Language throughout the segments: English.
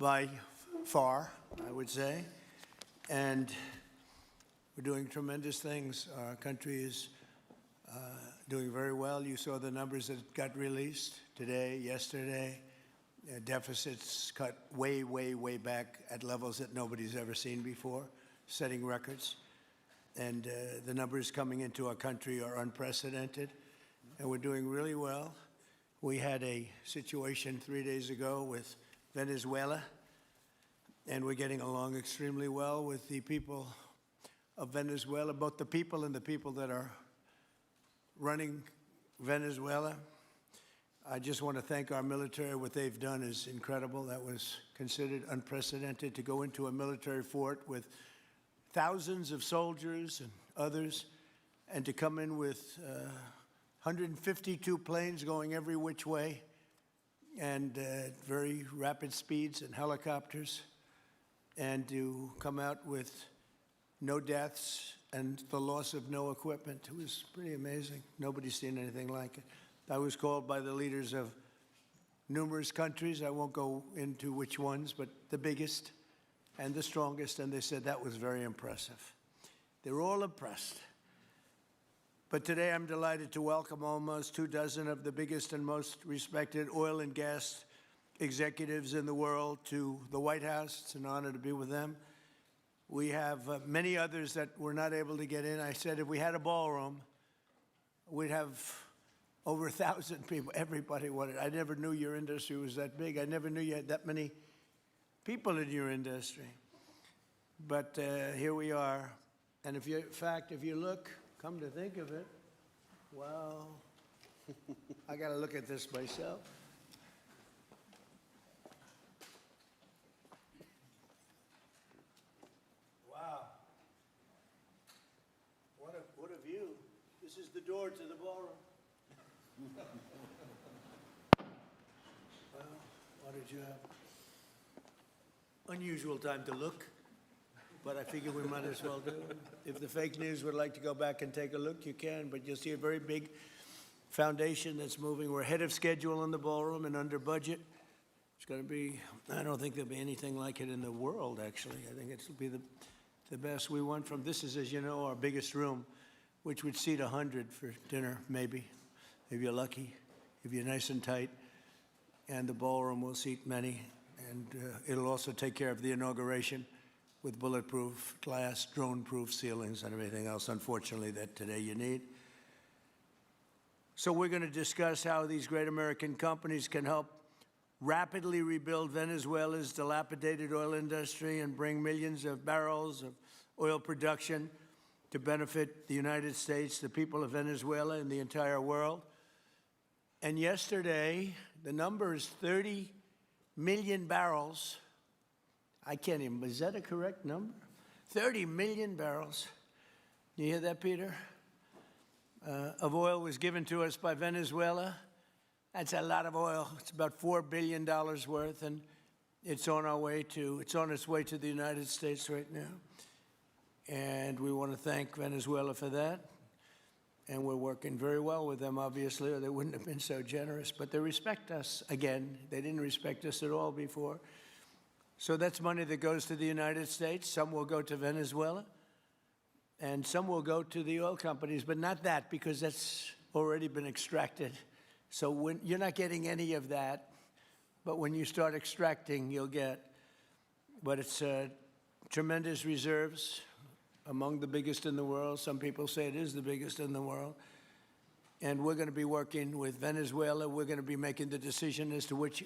by far, I would say. And we're doing tremendous things. Our country is doing very well. You saw the numbers that got released today, yesterday. Deficits cut way, way, way back at levels that nobody's ever seen before, setting records. And the numbers coming into our country are unprecedented, and we're doing really well. We had a situation 3 days ago with Venezuela, and we're getting along extremely well with the people of Venezuela, both the people and the people that are running Venezuela. I just want to thank our military. What they've done is incredible. That was considered unprecedented, to go into a military fort with thousands of soldiers and others, and to come in with 152 planes going every which way, and very rapid speeds, and helicopters, and to come out with no deaths and the loss of no equipment. It was pretty amazing. Nobody's seen anything like it. I was called by the leaders of numerous countries. I won't go into which ones, but the biggest and the strongest, and they said that was very impressive. They're all impressed. But today I'm delighted to welcome almost 24 of the biggest and most respected oil and gas executives in the world to the White House. It's an honor to be with them. We have many others that were not able to get in. I said if we had a ballroom, we'd have over 1,000 people. Everybody wanted. I never knew your industry was that big. I never knew you had that many people in your industry. But here we are. And if you, in fact, if you look, come to think of it, wow, I got to look at this myself. Wow. What a view. This is the door to the ballroom. Well, what did you have? Unusual time to look, but I figure we might as well do it. If the fake news would like to go back and take a look, you can, but you'll see a very big foundation that's moving. We're ahead of schedule in the ballroom and under budget. It's going to be, I don't think there'll be anything like it in the world, actually. I think it'll be the best. We went from, this is, as you know, our biggest room, which would seat 100 for dinner, maybe, if you're lucky, if you're nice and tight. And the ballroom will seat many. And it'll also take care of the inauguration with bulletproof glass, drone-proof ceilings, and everything else, unfortunately, that today you need. So we're going to discuss how these great American companies can help rapidly rebuild Venezuela's dilapidated oil industry and bring millions of barrels of oil production to benefit the United States, the people of Venezuela, and the entire world. And yesterday, the number is 30 million barrels. I can't even, is that a correct number? 30 million barrels. You hear that, Peter? Of oil was given to us by Venezuela. That's a lot of oil. It's about $4 billion worth, and it's on its way to the United States right now. And we want to thank Venezuela for that. And we're working very well with them, obviously, or they wouldn't have been so generous. But they respect us again. They didn't respect us at all before. So that's money that goes to the United States. Some will go to Venezuela, and some will go to the oil companies, but not that, because that's already been extracted. So when you're not getting any of that, but when you start extracting, you'll get. But it's tremendous reserves, among the biggest in the world. Some people say it is the biggest in the world. And we're going to be working with Venezuela. We're going to be making the decision as to which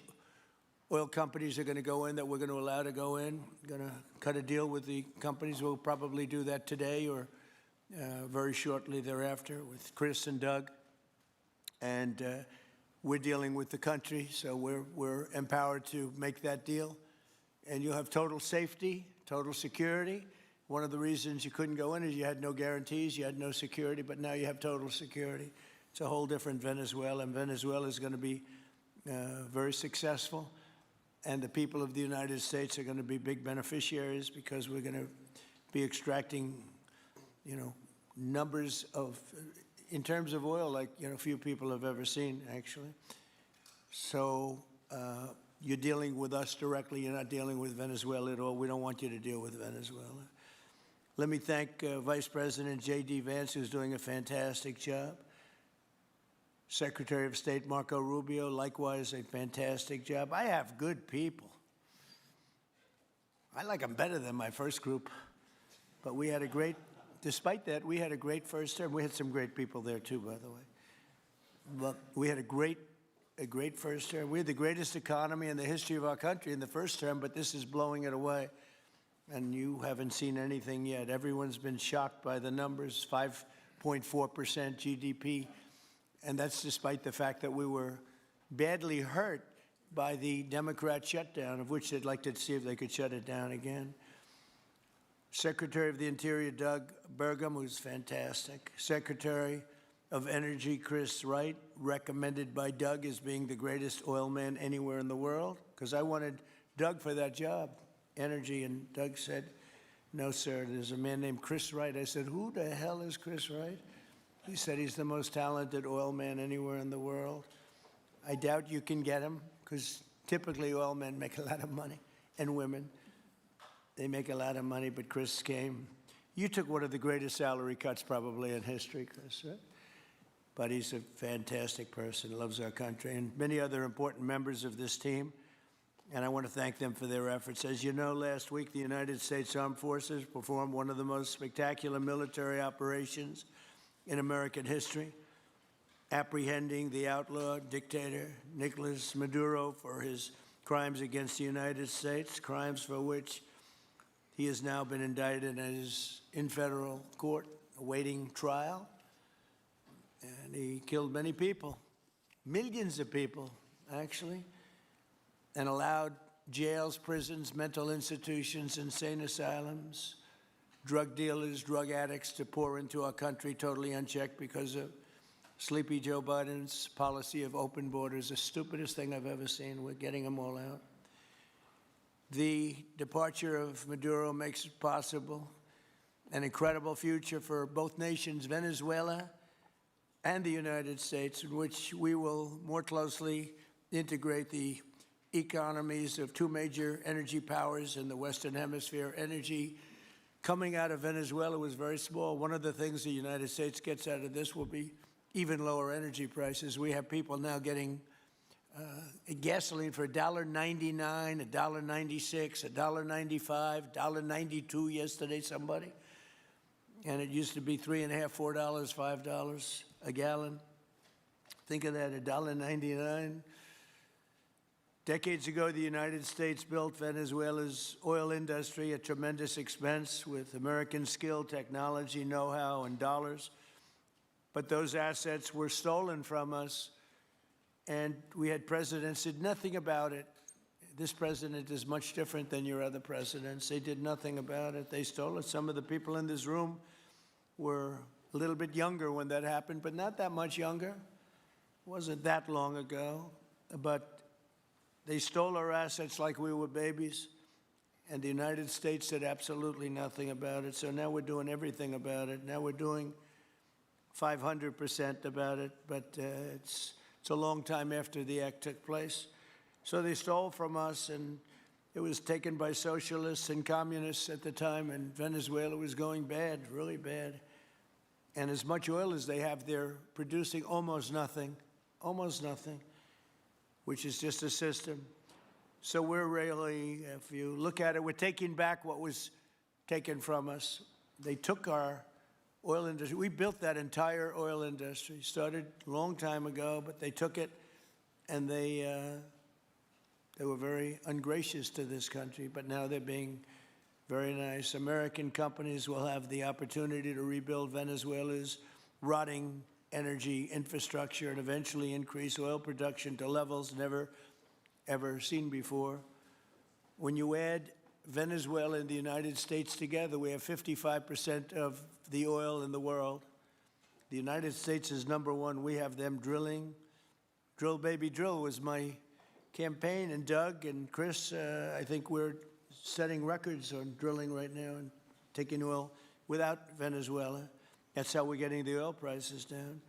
oil companies are going to go in, that we're going to allow to go in. Going to cut a deal with the companies. We'll probably do that today or very shortly thereafter with Chris and Doug. And we're dealing with the country, so we're empowered to make that deal. And you'll have total safety, total security. One of the reasons you couldn't go in is you had no guarantees, you had no security, but now you have total security. It's a whole different Venezuela, and Venezuela is going to be very successful. And the people of the United States are going to be big beneficiaries, because we're going to be extracting, numbers of, in terms of oil, like, few people have ever seen, actually. So You're dealing with us directly. You're not dealing with Venezuela at all. We don't want you to deal with Venezuela. Let me thank Vice President J.D. Vance, who's doing a fantastic job. Secretary of State Marco Rubio, likewise, a fantastic job. I have good people. I like them better than my first group. But we had a great, despite that, we had a great first term. We had some great people there, too, by the way. But we had a great first term. We had the greatest economy in the history of our country in the first term, but this is blowing it away. And you haven't seen anything yet. Everyone's been shocked by the numbers, 5.4% GDP. And that's despite the fact that we were badly hurt by the Democrat shutdown, of which they'd like to see if they could shut it down again. Secretary of the Interior, Doug Burgum, who's fantastic. Secretary of Energy, Chris Wright, recommended by Doug as being the greatest oil man anywhere in the world, because I wanted Doug for that job, energy, and Doug said, no, sir, there's a man named Chris Wright. I said, who the hell is Chris Wright? He said he's the most talented oil man anywhere in the world. I doubt you can get him, because typically oil men make a lot of money, and women. They make a lot of money, but Chris came. You took one of the greatest salary cuts probably in history, Chris, right? But he's a fantastic person, loves our country, and many other important members of this team. And I want to thank them for their efforts. As you know, last week, the United States Armed Forces performed one of the most spectacular military operations in American history, apprehending the outlaw dictator Nicolas Maduro for his crimes against the United States, crimes for which he has now been indicted and is in federal court awaiting trial. And he killed many people, millions of people, actually, and allowed jails, prisons, mental institutions, insane asylums, drug dealers, drug addicts to pour into our country totally unchecked because of Sleepy Joe Biden's policy of open borders, the stupidest thing I've ever seen. We're getting them all out. The departure of Maduro makes it possible an incredible future for both nations, Venezuela and the United States, in which we will more closely integrate the economies of two major energy powers in the Western Hemisphere. Energy coming out of Venezuela was very small. One of the things the United States gets out of this will be even lower energy prices. We have people now getting gasoline for $1.99, $1.96, $1.95, $1.92 yesterday, somebody. And it used to be $3.50, $4, $5 a gallon. Think of that, $1.99. Decades ago, the United States built Venezuela's oil industry at tremendous expense with American skill, technology, know-how, and dollars. But those assets were stolen from us, and we had presidents who did nothing about it. This president is much different than your other presidents. They did nothing about it. They stole it. Some of the people in this room were a little bit younger when that happened, but not that much younger. It wasn't that long ago. But they stole our assets like we were babies, and the United States did absolutely nothing about it. So now we're doing everything about it. Now we're doing 500% about it, but it's a long time after the act took place. So they stole from us, and it was taken by socialists and communists at the time, and Venezuela was going bad, really bad. And as much oil as they have, they're producing almost nothing, which is just a system. So we're really, if you look at it, we're taking back what was taken from us. They took our oil industry. We built that entire oil industry. Started a long time ago, but they took it, and they were very ungracious to this country, but now they're being very nice. American companies will have the opportunity to rebuild Venezuela's rotting energy infrastructure and eventually increase oil production to levels never, ever seen before. When you add Venezuela and the United States together, we have 55% of the oil in the world. The United States is number one. We have them drilling. Drill, baby, drill was my campaign. And Doug and Chris, I think we're setting records on drilling right now and taking oil without Venezuela. That's how we're getting the oil prices down.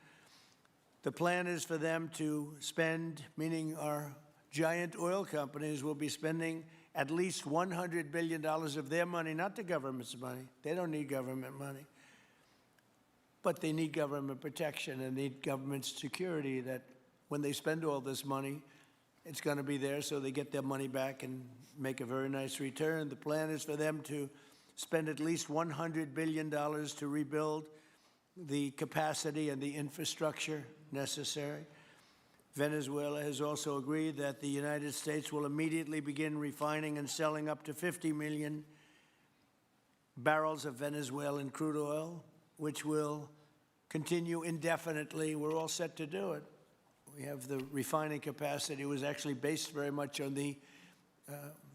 The plan is for them to spend, meaning our giant oil companies will be spending at least $100 billion of their money, not the government's money. They don't need government money. But they need government protection and need government security that when they spend all this money, it's going to be there so they get their money back and make a very nice return. The plan is for them to spend at least $100 billion to rebuild the capacity and the infrastructure necessary. Venezuela has also agreed that the United States will immediately begin refining and selling up to 50 million barrels of Venezuelan crude oil, which will continue indefinitely. We're all set to do it. We have the refining capacity. It was actually based very much on the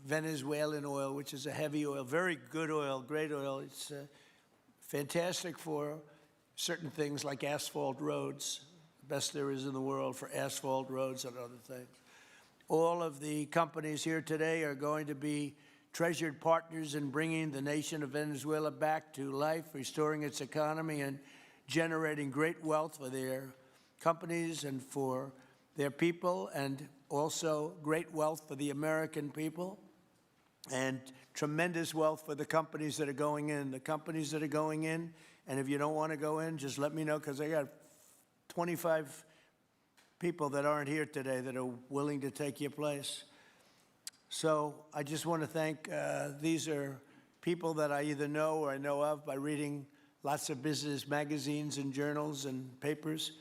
Venezuelan oil, which is a heavy oil, very good oil, great oil. It's fantastic for certain things like asphalt roads, the best there is in the world for asphalt roads and other things. All of the companies here today are going to be treasured partners in bringing the nation of Venezuela back to life, restoring its economy, and generating great wealth for their companies and for their people, and also great wealth for the American people, and tremendous wealth for the companies that are going in. The companies that are going in, and if you don't want to go in, just let me know, because I got 25 people that aren't here today that are willing to take your place. So I just want to thank, these are people that I either know or I know of by reading lots of business magazines and journals and papers.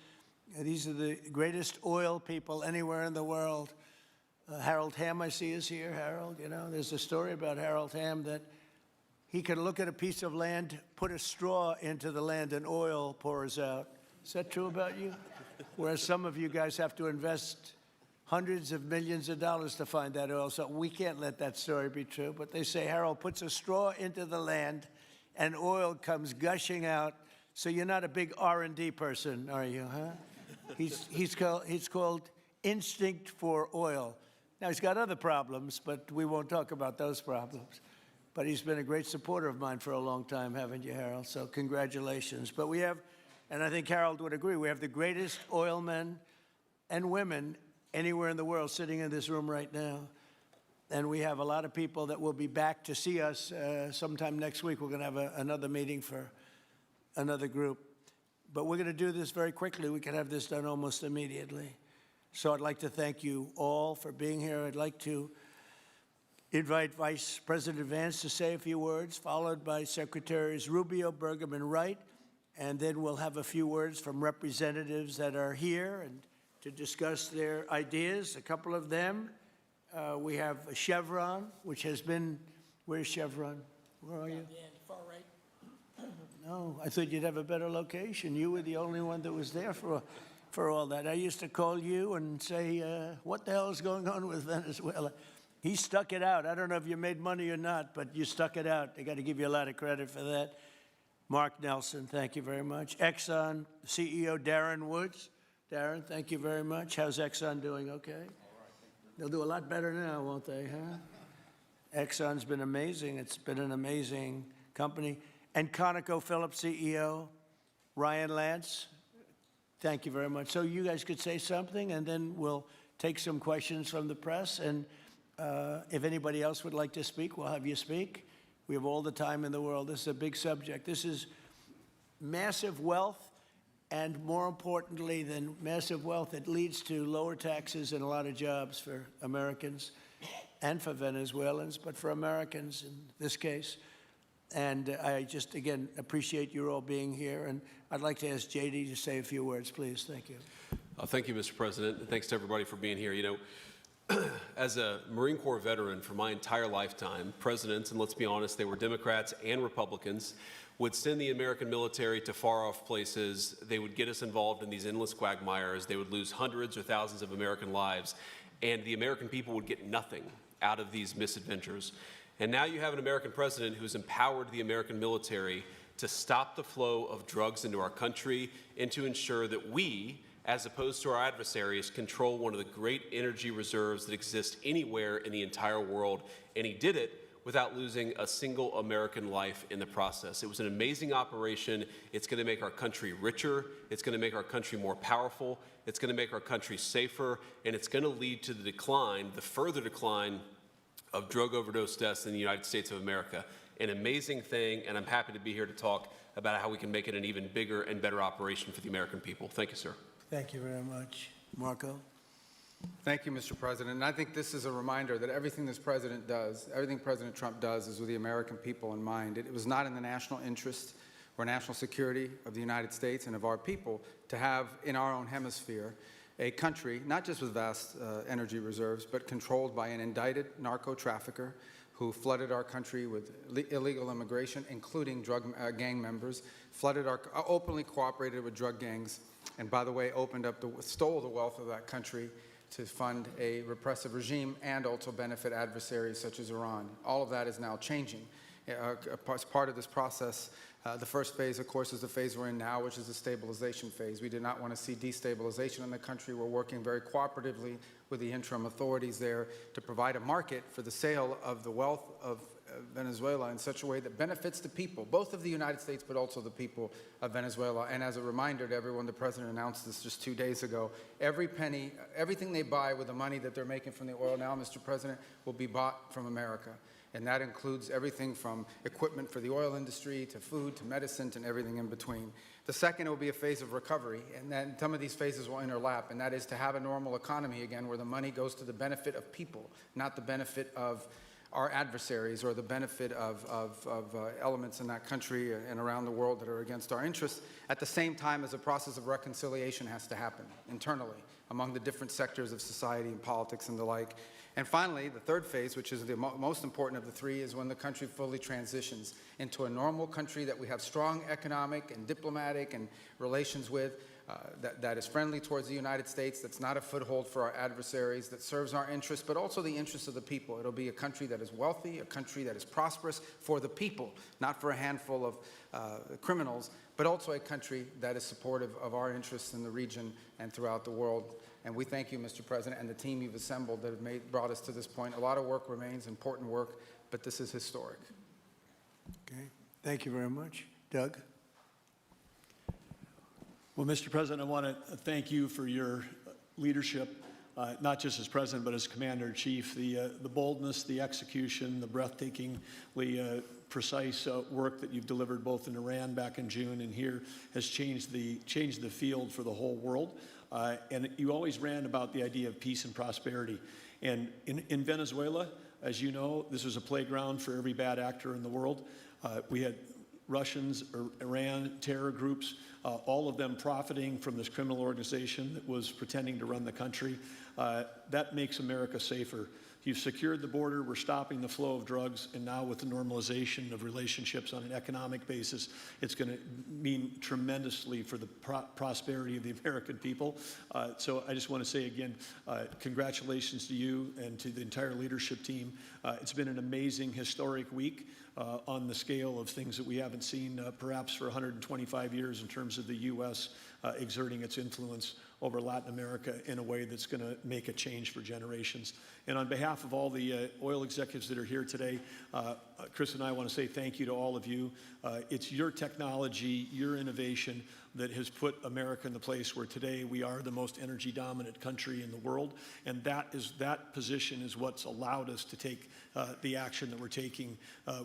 These are the greatest oil people anywhere in the world. Harold Hamm, I see, is here. Harold, you know, there's a story about Harold Hamm that he could look at a piece of land, put a straw into the land, and oil pours out. Is that true about you? Whereas some of you guys have to invest hundreds of millions of dollars to find that oil. So we can't let that story be true. But they say Harold puts a straw into the land and oil comes gushing out. So you're not a big R&D person, are you, huh? He's called instinct for oil. Now, he's got other problems, but we won't talk about those problems. But he's been a great supporter of mine for a long time, haven't you, Harold? So congratulations. But we have, and I think Harold would agree, we have the greatest oil men and women anywhere in the world sitting in this room right now. And we have a lot of people that will be back to see us sometime next week. We're going to have another meeting for another group. But we're going to do this very quickly. We can have this done almost immediately. So I'd like to thank you all for being here. I'd like to invite Vice President Vance to say a few words, followed by Secretaries Rubio, Burgum, and Wright. And then we'll have a few words from representatives that are here and to discuss their ideas, a couple of them. We have Chevron, which has been, where's Chevron? Where are you? Far right. No, I thought you'd have a better location. You were the only one that was there for all that. I used to call you and say, what the hell is going on with Venezuela? He stuck it out. I don't know if you made money or not, but you stuck it out. They got to give you a lot of credit for that. Mark Nelson, thank you very much. Exxon CEO Darren Woods. Darren, thank you very much. How's Exxon doing? Okay? All right, they'll do a lot better now, won't they, huh? Exxon's been amazing. It's been an amazing company. And ConocoPhillips CEO Ryan Lance, thank you very much. So you guys could say something, and then we'll take some questions from the press. And if anybody else would like to speak, we'll have you speak. We have all the time in the world. This is a big subject. This is massive wealth, and more importantly than massive wealth, it leads to lower taxes and a lot of jobs for Americans and for Venezuelans, but for Americans in this case. And I just, again, appreciate you all being here. And I'd like to ask J.D. to say a few words, please. Thank you. Thank you, Mr. President. And thanks to everybody for being here. You know, as a Marine Corps veteran for my entire lifetime, presidents, and let's be honest, they were Democrats and Republicans, would send the American military to far-off places. They would get us involved in these endless quagmires. They would lose hundreds or thousands of American lives, and the American people would get nothing out of these misadventures. And now you have an American president who's empowered the American military to stop the flow of drugs into our country and to ensure that we, as opposed to our adversaries, control one of the great energy reserves that exist anywhere in the entire world. And he did it without losing a single American life in the process. It was an amazing operation. It's going to make our country richer. It's going to make our country more powerful. It's going to make our country safer. And it's going to lead to the decline, the further decline of drug overdose deaths in the United States of America. An amazing thing, and I'm happy to be here to talk about how we can make it an even bigger and better operation for the American people. Thank you, sir. Thank you very much. Marco? Thank you, Mr. President. And I think this is a reminder that everything this president does, everything President Trump does is with the American people in mind. It was not in the national interest or national security of the United States and of our people to have in our own hemisphere a country, not just with vast energy reserves, but controlled by an indicted narco-trafficker who flooded our country with illegal immigration, including drug gang members, openly cooperated with drug gangs, and by the way, stole the wealth of that country to fund a repressive regime and also benefit adversaries such as Iran. All of that is now changing. As part of this process, the first phase, of course, is the phase we're in now, which is the stabilization phase. We do not want to see destabilization in the country. We're working very cooperatively with the interim authorities there to provide a market for the sale of the wealth of Venezuela in such a way that benefits the people, both of the United States, but also the people of Venezuela. And as a reminder to everyone, the President announced this just 2 days ago, every penny, everything they buy with the money that they're making from the oil now, Mr. President, will be bought from America. And that includes everything from equipment for the oil industry to food to medicine and everything in between. The second will be a phase of recovery, and then some of these phases will interlap, and that is to have a normal economy again where the money goes to the benefit of people, not the benefit of our adversaries or the benefit of elements in that country and around the world that are against our interests, at the same time as a process of reconciliation has to happen internally among the different sectors of society and politics and the like. And finally, the third phase, which is the most important of the three, is when the country fully transitions into a normal country that we have strong economic and diplomatic and relations with, that is friendly towards the United States, that's not a foothold for our adversaries, that serves our interests, but also the interests of the people. It'll be a country that is wealthy, a country that is prosperous for the people, not for a handful of criminals, but also a country that is supportive of our interests in the region and throughout the world. And we thank you, Mr. President, and the team you've assembled that have brought us to this point. A lot of work remains, important work, but this is historic. Okay. Thank you very much. Doug? Well, Mr. President, I want to thank you for your leadership, not just as President, but as Commander-in-Chief. The boldness, the execution, the breathtakingly precise work that you've delivered both in Iran back in June and here has changed the field for the whole world. And you always ran about the idea of peace and prosperity. And in Venezuela, as you know, this was a playground for every bad actor in the world. We had Russians, Iran, terror groups, all of them profiting from this criminal organization that was pretending to run the country. That makes America safer. You've secured the border, we're stopping the flow of drugs, and now with the normalization of relationships on an economic basis, it's going to mean tremendously for the prosperity of the American people. So I just want to say again, congratulations to you and to the entire leadership team. It's been an amazing, historic week on the scale of things that we haven't seen perhaps for 125 years in terms of the U.S. Exerting its influence over Latin America in a way that's going to make a change for generations. And on behalf of all the oil executives that are here today, Chris and I want to say thank you to all of you. It's your technology, your innovation that has put America in the place where today we are the most energy dominant country in the world. And that position is what's allowed us to take the action that we're taking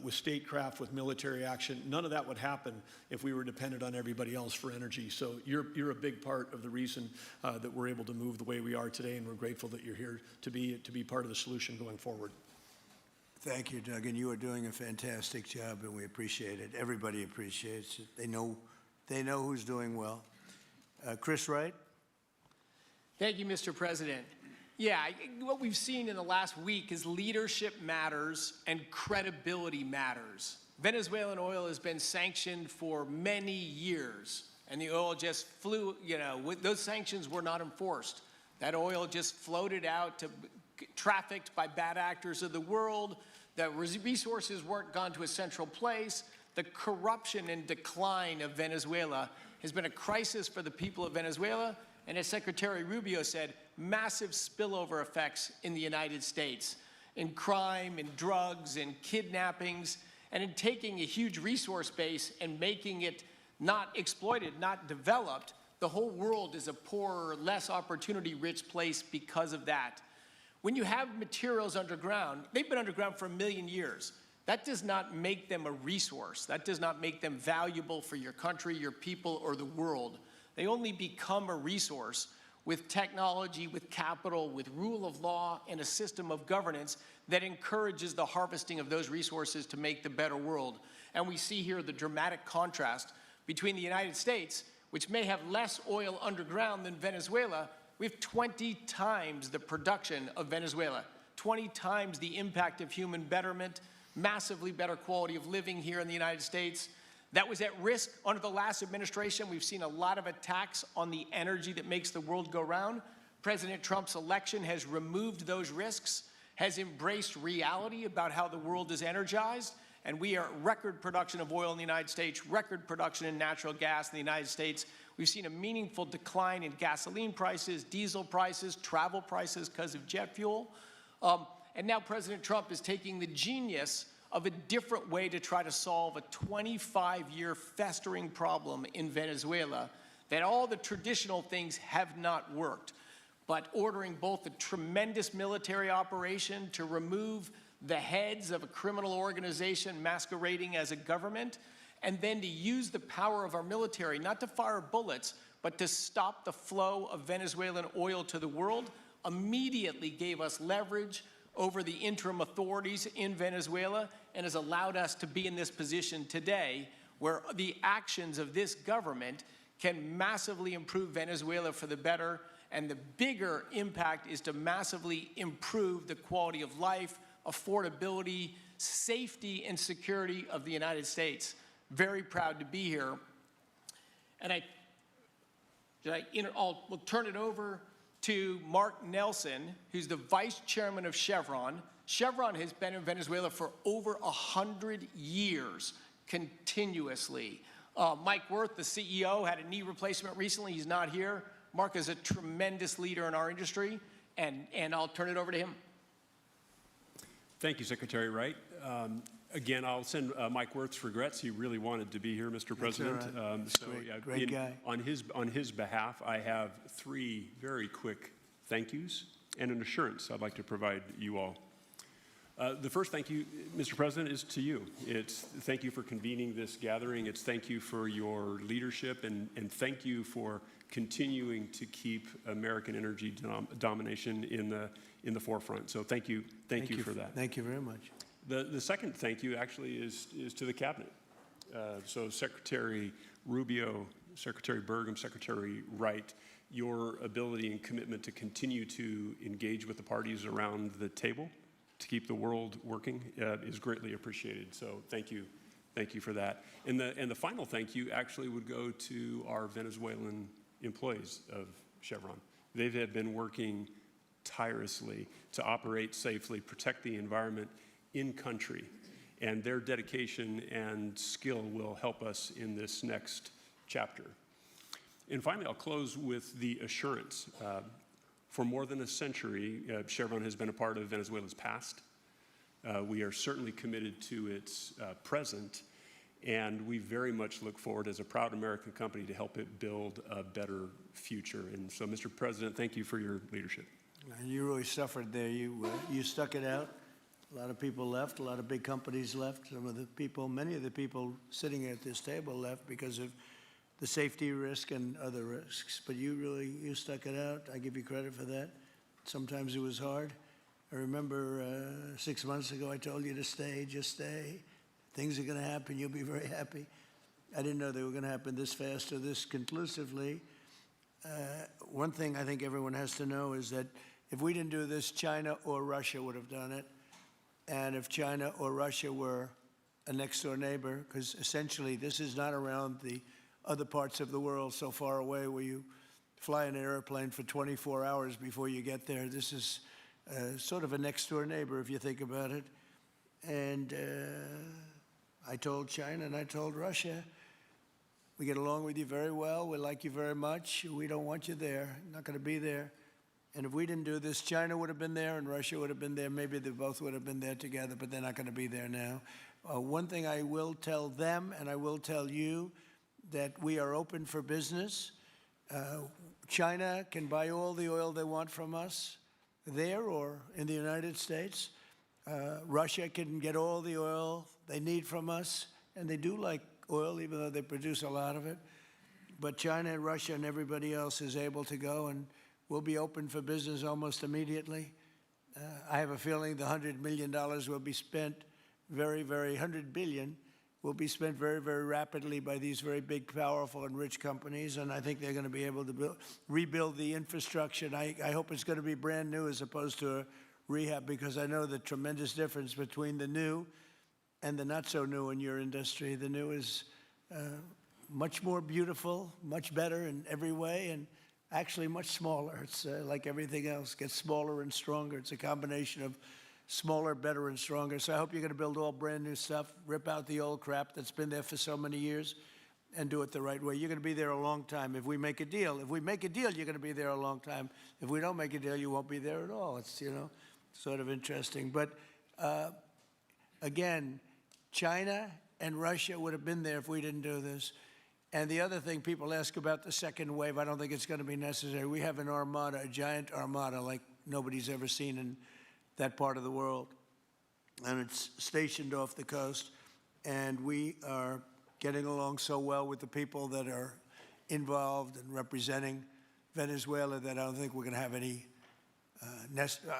with statecraft, with military action. None of that would happen if we were dependent on everybody else for energy. So you're a big part of the reason that we're able to move the way we are today, and we're grateful that you're here to be part of the solution going forward. Thank you, Doug, and you are doing a fantastic job, and we appreciate it. Everybody appreciates it. They know who's doing well. Chris Wright? Thank you, Mr. President. Yeah, what we've seen in the last week is leadership matters and credibility matters. Venezuelan oil has been sanctioned for many years, and the oil just flew, those sanctions were not enforced. That oil just floated out to trafficked by bad actors of the world. The resources weren't gone to a central place. The corruption and decline of Venezuela has been a crisis for the people of Venezuela, and as Secretary Rubio said, massive spillover effects in the United States. in crime, in drugs, in kidnappings, and in taking a huge resource base and making it not exploited, not developed. The whole world is a poorer, less opportunity-rich place because of that. When you have materials underground, they've been underground for 1 million years. That does not make them a resource. That does not make them valuable for your country, your people, or the world. They only become a resource with technology, with capital, with rule of law, and a system of governance that encourages the harvesting of those resources to make the better world. And we see here the dramatic contrast between the United States, which may have less oil underground than Venezuela. We have 20 times the production of Venezuela, 20 times the impact of human betterment, massively better quality of living here in the United States. That was at risk under the last administration. We've seen a lot of attacks on the energy that makes the world go round. President Trump's election has removed those risks, has embraced reality about how the world is energized, and we are at record production of oil in the United States, record production in natural gas in the United States. We've seen a meaningful decline in gasoline prices, diesel prices, travel prices because of jet fuel. And now President Trump is taking the genius of a different way to try to solve a 25-year festering problem in Venezuela, that all the traditional things have not worked. But ordering both a tremendous military operation to remove the heads of a criminal organization masquerading as a government, and then to use the power of our military, not to fire bullets, but to stop the flow of Venezuelan oil to the world, immediately gave us leverage over the interim authorities in Venezuela and has allowed us to be in this position today where the actions of this government can massively improve Venezuela for the better, and the bigger impact is to massively improve the quality of life, affordability, safety, and security of the United States. Very proud to be here. And we'll turn it over to Mark Nelson, who's the vice chairman of Chevron. Chevron has been in Venezuela for over 100 years, continuously. Mike Wirth, the CEO, had a knee replacement recently. He's not here. Mark is a tremendous leader in our industry, and I'll turn it over to him. Thank you, Secretary Wright. Again, I'll send Mike Wirth's regrets. He really wanted to be here, Mr. President. That's all right. Great guy. On his behalf, I have 3 very quick thank yous and an assurance I'd like to provide you all. The first thank you, Mr. President, is to you. It's thank you for convening this gathering. It's thank you for your leadership, and thank you for continuing to keep American energy domination in the forefront. So thank you for that. Thank you very much. The second thank you actually is to the cabinet. So Secretary Rubio, Secretary Burgum, Secretary Wright, your ability and commitment to continue to engage with the parties around the table to keep the world working is greatly appreciated. So thank you for that. And the final thank you actually would go to our Venezuelan employees of Chevron. They have been working tirelessly to operate safely, protect the environment in country, and their dedication and skill will help us in this next chapter. And finally, I'll close with the assurance. For more than a century, Chevron has been a part of Venezuela's past. We are certainly committed to its present, and we very much look forward as a proud American company to help it build a better future. And so, Mr. President, thank you for your leadership. And you really suffered there. You stuck it out. A lot of people left. A lot of big companies left. Many of the people sitting at this table left because of the safety risk and other risks. But you stuck it out. I give you credit for that. Sometimes it was hard. I remember 6 months ago I told you to stay, just stay. Things are going to happen. You'll be very happy. I didn't know they were going to happen this fast or this conclusively. One thing I think everyone has to know is that if we didn't do this, China or Russia would have done it. And if China or Russia were a next-door neighbor, because essentially this is not around the other parts of the world so far away where you fly in an airplane for 24 hours before you get there. This is sort of a next-door neighbor if you think about it. And I told China and I told Russia, we get along with you very well. We like you very much. We don't want you there. Not going to be there. And if we didn't do this, China would have been there and Russia would have been there. Maybe they both would have been there together, but they're not going to be there now. One thing I will tell them, and I will tell you, that we are open for business. China can buy all the oil they want from us there or in the United States. Russia can get all the oil they need from us, and they do like oil, even though they produce a lot of it. But China and Russia and everybody else is able to go, and we'll be open for business almost immediately. I have a feeling the $100 million will be spent $100 billion will be spent very, very rapidly by these very big, powerful, and rich companies, and I think they're going to be able to rebuild the infrastructure. And I hope it's going to be brand new as opposed to a rehab, because I know the tremendous difference between the new and the not so new in your industry. The new is much more beautiful, much better in every way, and actually much smaller. It's like everything else, gets smaller and stronger. It's a combination of smaller, better, and stronger. So I hope you're going to build all brand new stuff, rip out the old crap that's been there for so many years, and do it the right way. You're going to be there a long time if we make a deal. If we make a deal, you're going to be there a long time. If we don't make a deal, you won't be there at all. It's, sort of interesting. But again, China and Russia would have been there if we didn't do this. And the other thing people ask about the second wave, I don't think it's going to be necessary. We have an armada, a giant armada like nobody's ever seen in that part of the world. And it's stationed off the coast. And we are getting along so well with the people that are involved and representing Venezuela that I don't think we're going to have any,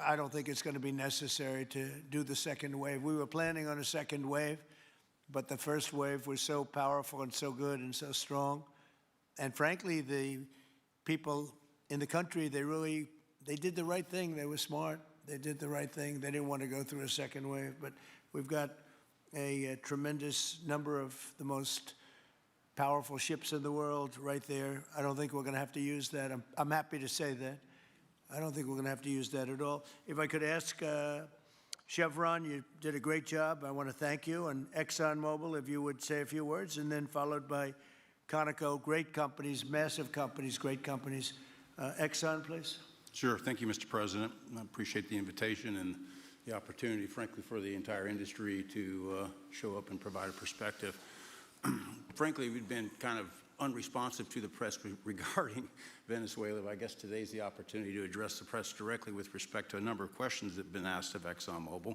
I don't think it's going to be necessary to do the second wave. We were planning on a second wave, but the first wave was so powerful and so good and so strong. And frankly, the people in the country, they did the right thing. They were smart. They did the right thing. They didn't want to go through a second wave. But we've got a tremendous number of the most powerful ships in the world right there. I don't think we're going to have to use that. I'm happy to say that. I don't think we're going to have to use that at all. If I could ask Chevron, you did a great job. I want to thank you. And ExxonMobil, if you would say a few words, and then followed by Conoco, great companies, massive companies, great companies. Exxon, please. Sure. Thank you, Mr. President. I appreciate the invitation and the opportunity, frankly, for the entire industry to show up and provide a perspective. Frankly, we've been kind of unresponsive to the press regarding Venezuela. I guess today's the opportunity to address the press directly with respect to a number of questions that have been asked of ExxonMobil.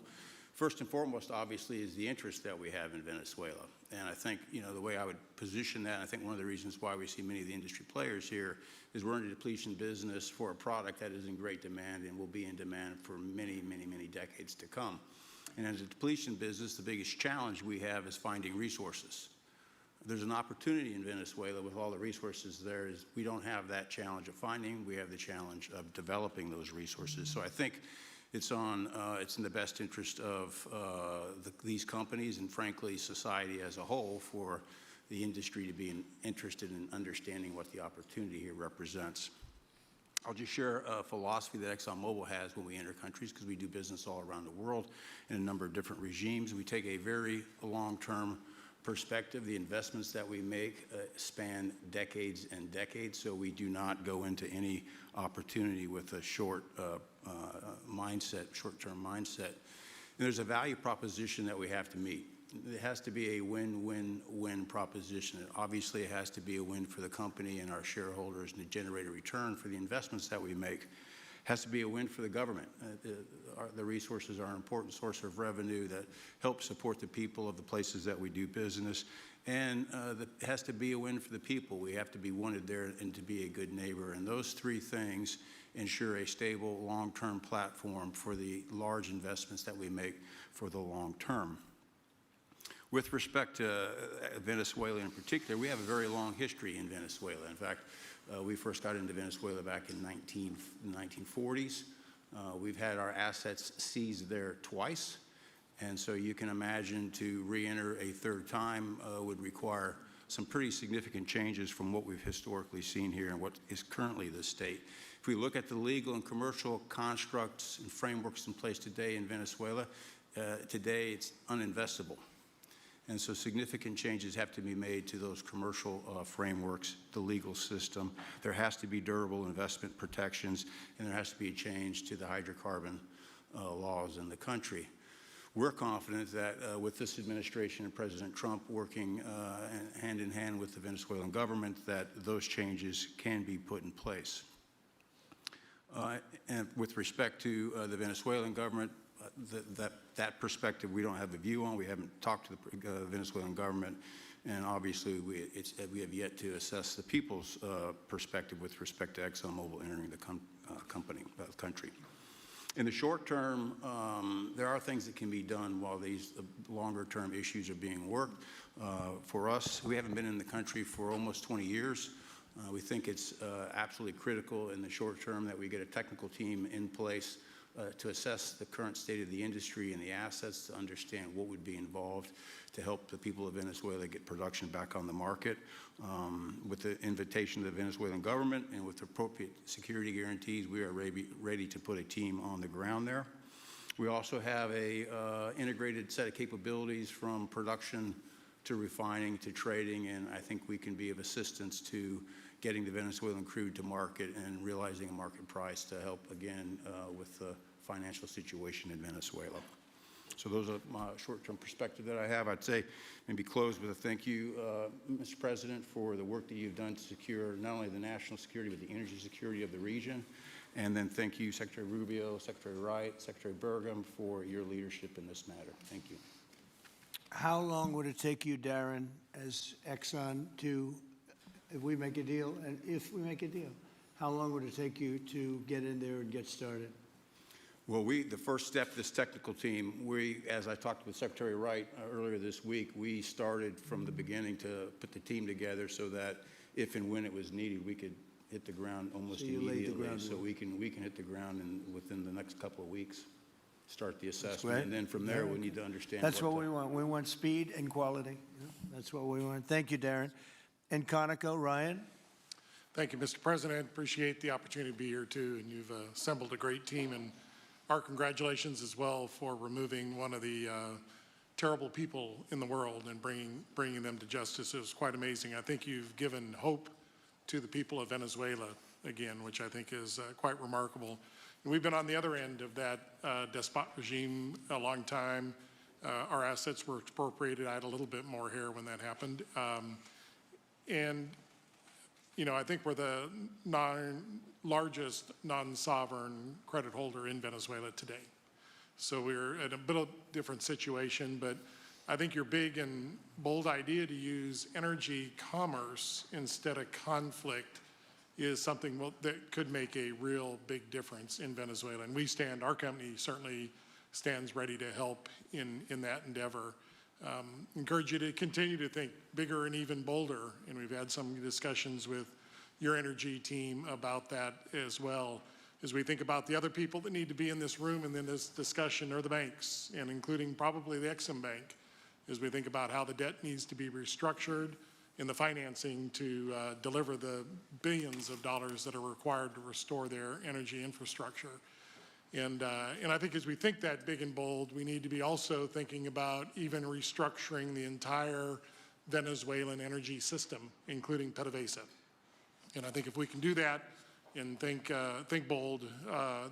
First and foremost, obviously, is the interest that we have in Venezuela. And I think, the way I would position that, I think one of the reasons why we see many of the industry players here is we're in a depletion business for a product that is in great demand and will be in demand for many, many, many decades to come. And as a depletion business, the biggest challenge we have is finding resources. There's an opportunity in Venezuela with all the resources there. Is we don't have that challenge of finding. We have the challenge of developing those resources. So I think it's in the best interest of these companies and, frankly, society as a whole for the industry to be interested in understanding what the opportunity here represents. I'll just share a philosophy that ExxonMobil has when we enter countries, because we do business all around the world in a number of different regimes. We take a very long-term perspective. The investments that we make span decades and decades, so we do not go into any opportunity with a short-term mindset. And there's a value proposition that we have to meet. It has to be a win-win-win proposition. Obviously, it has to be a win for the company and our shareholders and to generate a return for the investments that we make. It has to be a win for the government. The resources are an important source of revenue that helps support the people of the places that we do business. And it has to be a win for the people. We have to be wanted there and to be a good neighbor. And those three things ensure a stable, long-term platform for the large investments that we make for the long term. With respect to Venezuela in particular, we have a very long history in Venezuela. In fact, we first got into Venezuela back in the 1940s. We've had our assets seized there twice. And so you can imagine to re-enter a third time would require some pretty significant changes from what we've historically seen here and what is currently the state. If we look at the legal and commercial constructs and frameworks in place today in Venezuela, today it's uninvestable. And so significant changes have to be made to those commercial frameworks, the legal system. There has to be durable investment protections, and there has to be a change to the hydrocarbon laws in the country. We're confident that with this administration and President Trump working hand in hand with the Venezuelan government, that those changes can be put in place. And with respect to the Venezuelan government, that perspective we don't have a view on. We haven't talked to the Venezuelan government, and obviously we have yet to assess the people's perspective with respect to ExxonMobil entering the country. In the short term, there are things that can be done while these longer-term issues are being worked. For us, we haven't been in the country for almost 20 years. We think it's absolutely critical in the short term that we get a technical team in place to assess the current state of the industry and the assets, to understand what would be involved to help the people of Venezuela get production back on the market. With the invitation of the Venezuelan government and with appropriate security guarantees, we are ready to put a team on the ground there. We also have a integrated set of capabilities from production to refining to trading, and I think we can be of assistance to getting the Venezuelan crude to market and realizing a market price to help, again, with the financial situation in Venezuela. So those are my short-term perspective that I have. I'd say maybe close with a thank you, Mr. President, for the work that you've done to secure not only the national security, but the energy security of the region. And then thank you, Secretary Rubio, Secretary Wright, Secretary Burgum, for your leadership in this matter. Thank you. How long would it take you, Darren, as Exxon if we make a deal, how long would it take you to get in there and get started? Well, the first step, this technical team, as I talked with Secretary Wright earlier this week, we started from the beginning to put the team together so that if and when it was needed, we could hit the ground almost immediately. So we can hit the ground within the next couple of weeks, start the assessment, and then from there we need to understand. That's what we want. We want speed and quality. Yeah, that's what we want. Thank you, Darren. And Conoco, Ryan. Thank you, Mr. President. Appreciate the opportunity to be here too, and you've assembled a great team. And our congratulations as well for removing one of the terrible people in the world and bringing them to justice. It was quite amazing. I think you've given hope to the people of Venezuela again, which I think is quite remarkable. And we've been on the other end of that despot regime a long time. Our assets were expropriated. I had a little bit more hair when that happened. And, you know, I think we're the largest non-sovereign credit holder in Venezuela today. So we're at a bit of a different situation, but I think your big and bold idea to use energy commerce instead of conflict is something that could make a real big difference in Venezuela. And our company certainly stands ready to help in that endeavor. Encourage you to continue to think bigger and even bolder, and we've had some discussions with your energy team about that as well. As we think about the other people that need to be in this room and in this discussion are the banks, and including probably the Exim Bank, as we think about how the debt needs to be restructured and the financing to deliver the billions of dollars that are required to restore their energy infrastructure. And I think as we think that big and bold, we need to be also thinking about even restructuring the entire Venezuelan energy system, including PDVSA. And I think if we can do that and think bold,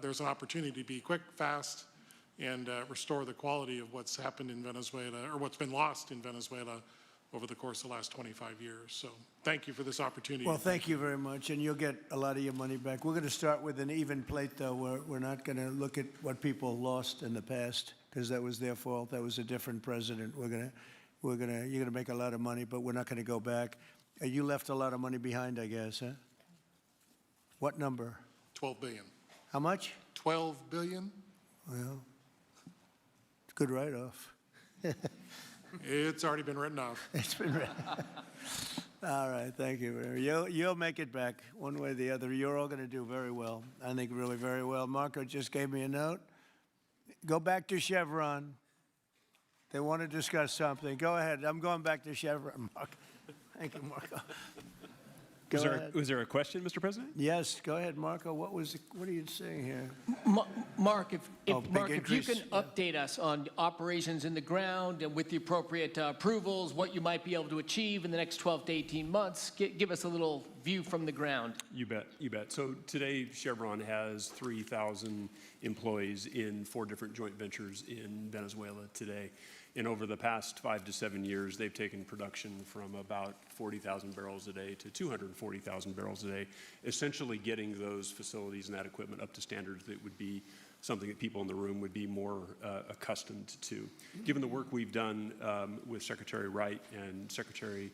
there's an opportunity to be quick, fast, and restore the quality of what's happened in Venezuela, or what's been lost in Venezuela over the course of the last 25 years. So thank you for this opportunity. Well, thank you very much, and you'll get a lot of your money back. We're going to start with an even plate, though. We're not going to look at what people lost in the past, because that was their fault. That was a different president. You're going to make a lot of money, but we're not going to go back. You left a lot of money behind, I guess, huh? What number? 12 billion. How much? 12 billion? Well, it's a good write-off. It's already been written off. It's been written. All right, thank you. You'll make it back one way or the other. You're all going to do very well. I think really very well. Marco just gave me a note. Go back to Chevron. They want to discuss something. Go ahead. I'm going back to Chevron, Marco. Thank you, Marco. Go ahead. Was there a question, Mr. President? Yes, go ahead, Marco. What are you saying here? Mark, Oh, big Mark, if you increase, can yeah. update us on operations in the ground and with the appropriate approvals, what you might be able to achieve in the next 12 to 18 months, give us a little view from the ground. You bet, you bet. So today, Chevron has 3,000 employees in 4 different joint ventures in Venezuela today. And over the past 5 to 7 years, they've taken production from about 40,000 barrels a day to 240,000 barrels a day, essentially getting those facilities and that equipment up to standards that would be something that people in the room would be more accustomed to. Given the work we've done with Secretary Wright and Secretary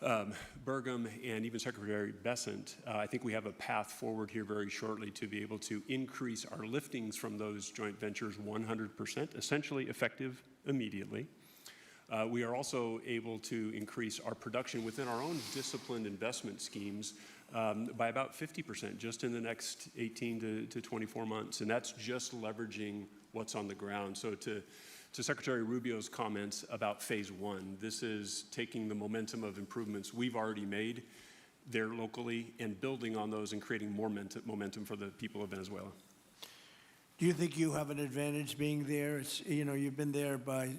Burgum and even Secretary Bessent, I think we have a path forward here very shortly to be able to increase our liftings from those joint ventures 100%, essentially effective immediately. We are also able to increase our production within our own disciplined investment schemes by about 50% just in the next 18 to 24 months, and that's just leveraging what's on the ground. So to Secretary Rubio's comments about phase 1, this is taking the momentum of improvements we've already made there locally and building on those and creating more momentum for the people of Venezuela. Do you think you have an advantage being there? It's, you've been there by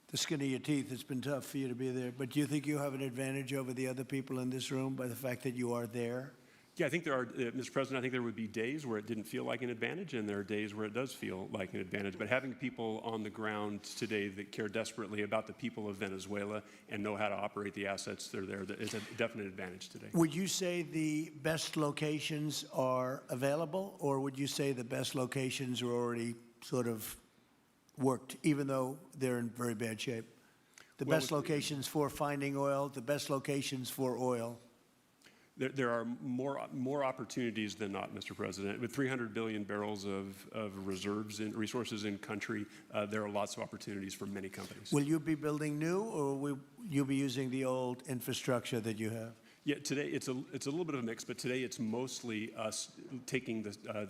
the skin of your teeth. It's been tough for you to be there. But do you think you have an advantage over the other people in this room by the fact that you are there? Yeah, I think there are, Mr. President, I think there would be days where it didn't feel like an advantage, and there are days where it does feel like an advantage. But having people on the ground today that care desperately about the people of Venezuela and know how to operate the assets that are there, that is a definite advantage today. Would you say the best locations are available, or would you say the best locations are already sort of worked, even though they're in very bad shape? The best locations for finding oil, the best locations for oil? There are more opportunities than not, Mr. President. With 300 billion barrels of reserves and resources in country, there are lots of opportunities for many companies. Will you be building new, or will you be using the old infrastructure that you have? Yeah, today it's a little bit of a mix, but today it's mostly us taking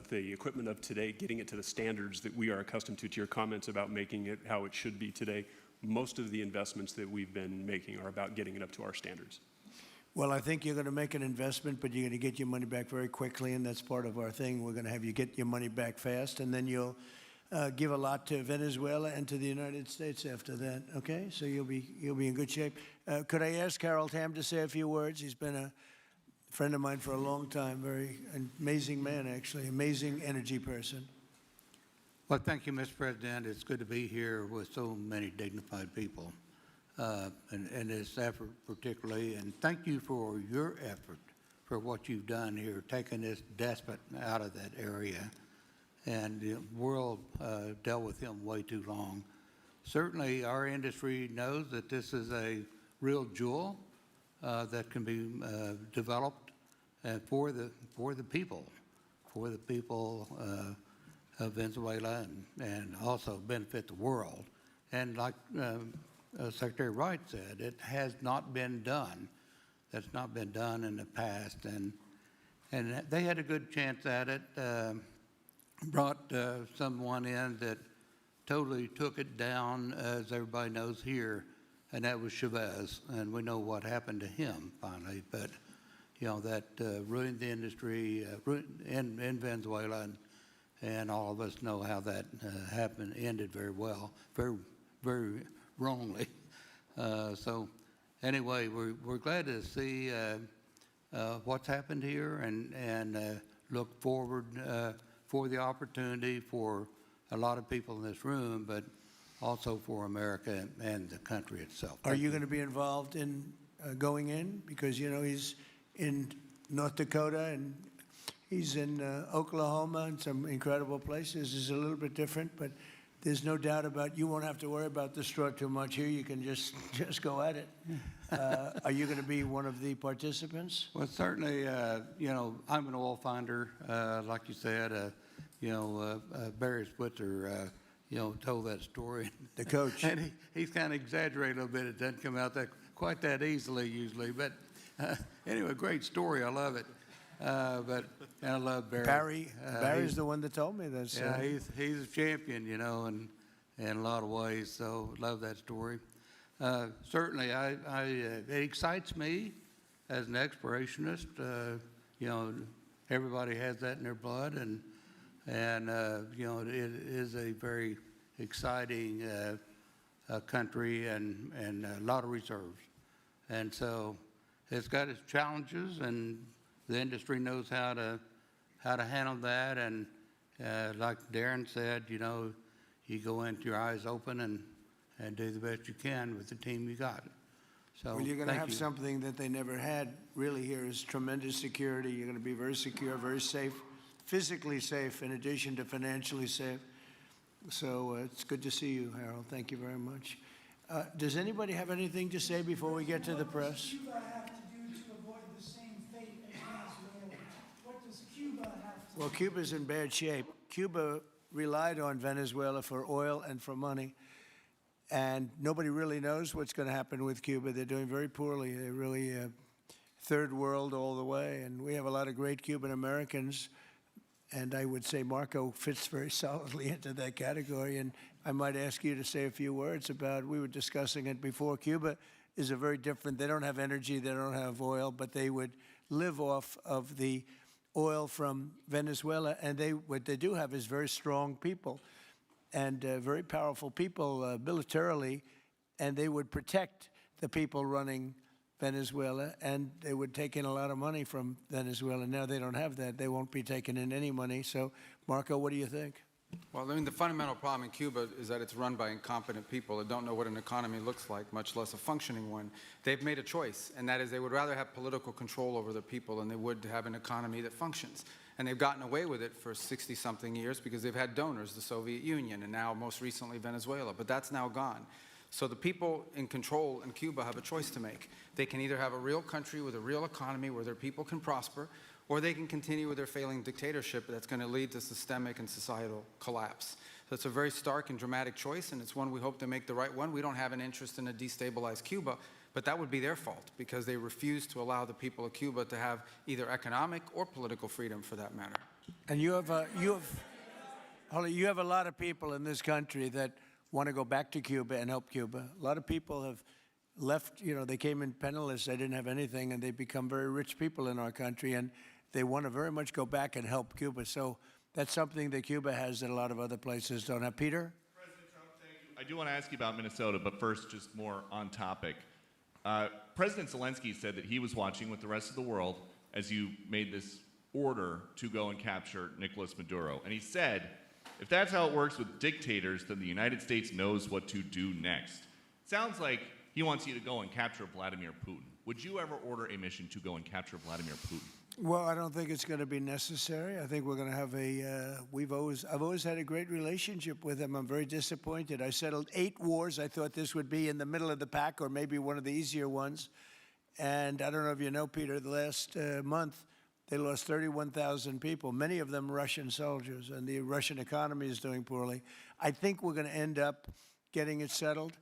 the equipment of today, getting it to the standards that we are accustomed to your comments about making it how it should be today. Most of the investments that we've been making are about getting it up to our standards. Well, I think you're going to make an investment, but you're going to get your money back very quickly, and that's part of our thing. We're going to have you get your money back fast, and then you'll give a lot to Venezuela and to the United States after that. Okay, so you'll be in good shape. Could I ask Carol Tam to say a few words? He's been a friend of mine for a long time. Very amazing man, actually, amazing energy person. Well, thank you, Mr. President. It's good to be here with so many dignified people. And this effort particularly, and thank you for your effort for what you've done here, taking this despot out of that area. And the world dealt with him way too long. Certainly, our industry knows that this is a real jewel that can be developed for the people of Venezuela, and also benefit the world. And like Secretary Wright said, it has not been done. That's not been done in the past, and they had a good chance at it. Brought someone in that totally took it down, as everybody knows here, and that was Chavez, and we know what happened to him finally. But that ruined the industry in Venezuela, and all of us know how that happened, ended very well, very, very wrongly. So anyway, we're glad to see what's happened here, and look forward for the opportunity for a lot of people in this room, but also for America and the country itself. Are you going to be involved in going in? Because, he's in North Dakota, and he's in Oklahoma, and some incredible places. It's a little bit different, but there's no doubt about you won't have to worry about the straw too much here. You can just go at it. Are you going to be one of the participants? Well, certainly, I'm an oil finder, like you said. Barry Switzer, told that story. The coach. And he's kind of exaggerated a little bit. It doesn't come out quite that easily usually. But anyway, great story. I love it. But I love Barry. Barry's the one that told me this. Yeah, he's a champion, in a lot of ways. So love that story. Certainly, it excites me as an explorationist, you know, everybody has that in their blood, and you know, it is a very exciting country and a lot of reserves. And so it's got its challenges, and the industry knows how to handle that. And like Darren said, you know, you go into your eyes open and do the best you can with the team you got. So Well, you're going to thank have you. something that they never had really here is tremendous security. You're going to be very secure, very safe, physically safe in addition to financially safe. So it's good to see you, Harold. Thank you very much. Does anybody have anything to say before we get to the press? What does Cuba have to do to avoid the same fate as Venezuela? What does Cuba have to Well, Cuba's in bad shape. Cuba relied on Venezuela for oil and for money. And nobody really knows what's going to happen with Cuba. They're doing very poorly. They're really third world all the way. And we have a lot of great Cuban Americans. And I would say Marco fits very solidly into that category. And I might ask you to say a few words about, we were discussing it before, Cuba is a very different, they don't have energy, they don't have oil, but they would live off of the oil from Venezuela. And what they do have is very strong people and very powerful people militarily, and they would protect the people running Venezuela, and they would take in a lot of money from Venezuela. Now they don't have that. They won't be taking in any money. So, Marco, what do you think? Well, I mean, the fundamental problem in Cuba is that it's run by incompetent people that don't know what an economy looks like, much less a functioning one. They've made a choice, and that is they would rather have political control over their people than they would have an economy that functions. And they've gotten away with it for 60-something years because they've had donors, the Soviet Union, and now most recently Venezuela. But that's now gone. So the people in control in Cuba have a choice to make. They can either have a real country with a real economy where their people can prosper, or they can continue with their failing dictatorship that's going to lead to systemic and societal collapse. So it's a very stark and dramatic choice, and it's one we hope to make the right one. We don't have an interest in a destabilized Cuba, but that would be their fault because they refuse to allow the people of Cuba to have either economic or political freedom for that matter. And you have a lot of people in this country that want to go back to Cuba and help Cuba. A lot of people have left, you know, they came in penniless, they didn't have anything, and they become very rich people in our country, and they want to very much go back and help Cuba. So that's something that Cuba has that a lot of other places don't have. Peter? President Trump, thank you. I do want to ask you about Minnesota, but first, just more on topic. President Zelensky said that he was watching with the rest of the world as you made this order to go and capture Nicolas Maduro. And he said, if that's how it works with dictators, then the United States knows what to do next. Sounds like he wants you to go and capture Vladimir Putin. Would you ever order a mission to go and capture Vladimir Putin? Well, I don't think it's going to be necessary. I think we're going to have I've always had a great relationship with him. I'm very disappointed. I settled 8 wars. I thought this would be in the middle of the pack or maybe one of the easier ones. And I don't know if you know, Peter, the last month, they lost 31,000 people, many of them Russian soldiers, and the Russian economy is doing poorly. I think we're going to end up getting it settled.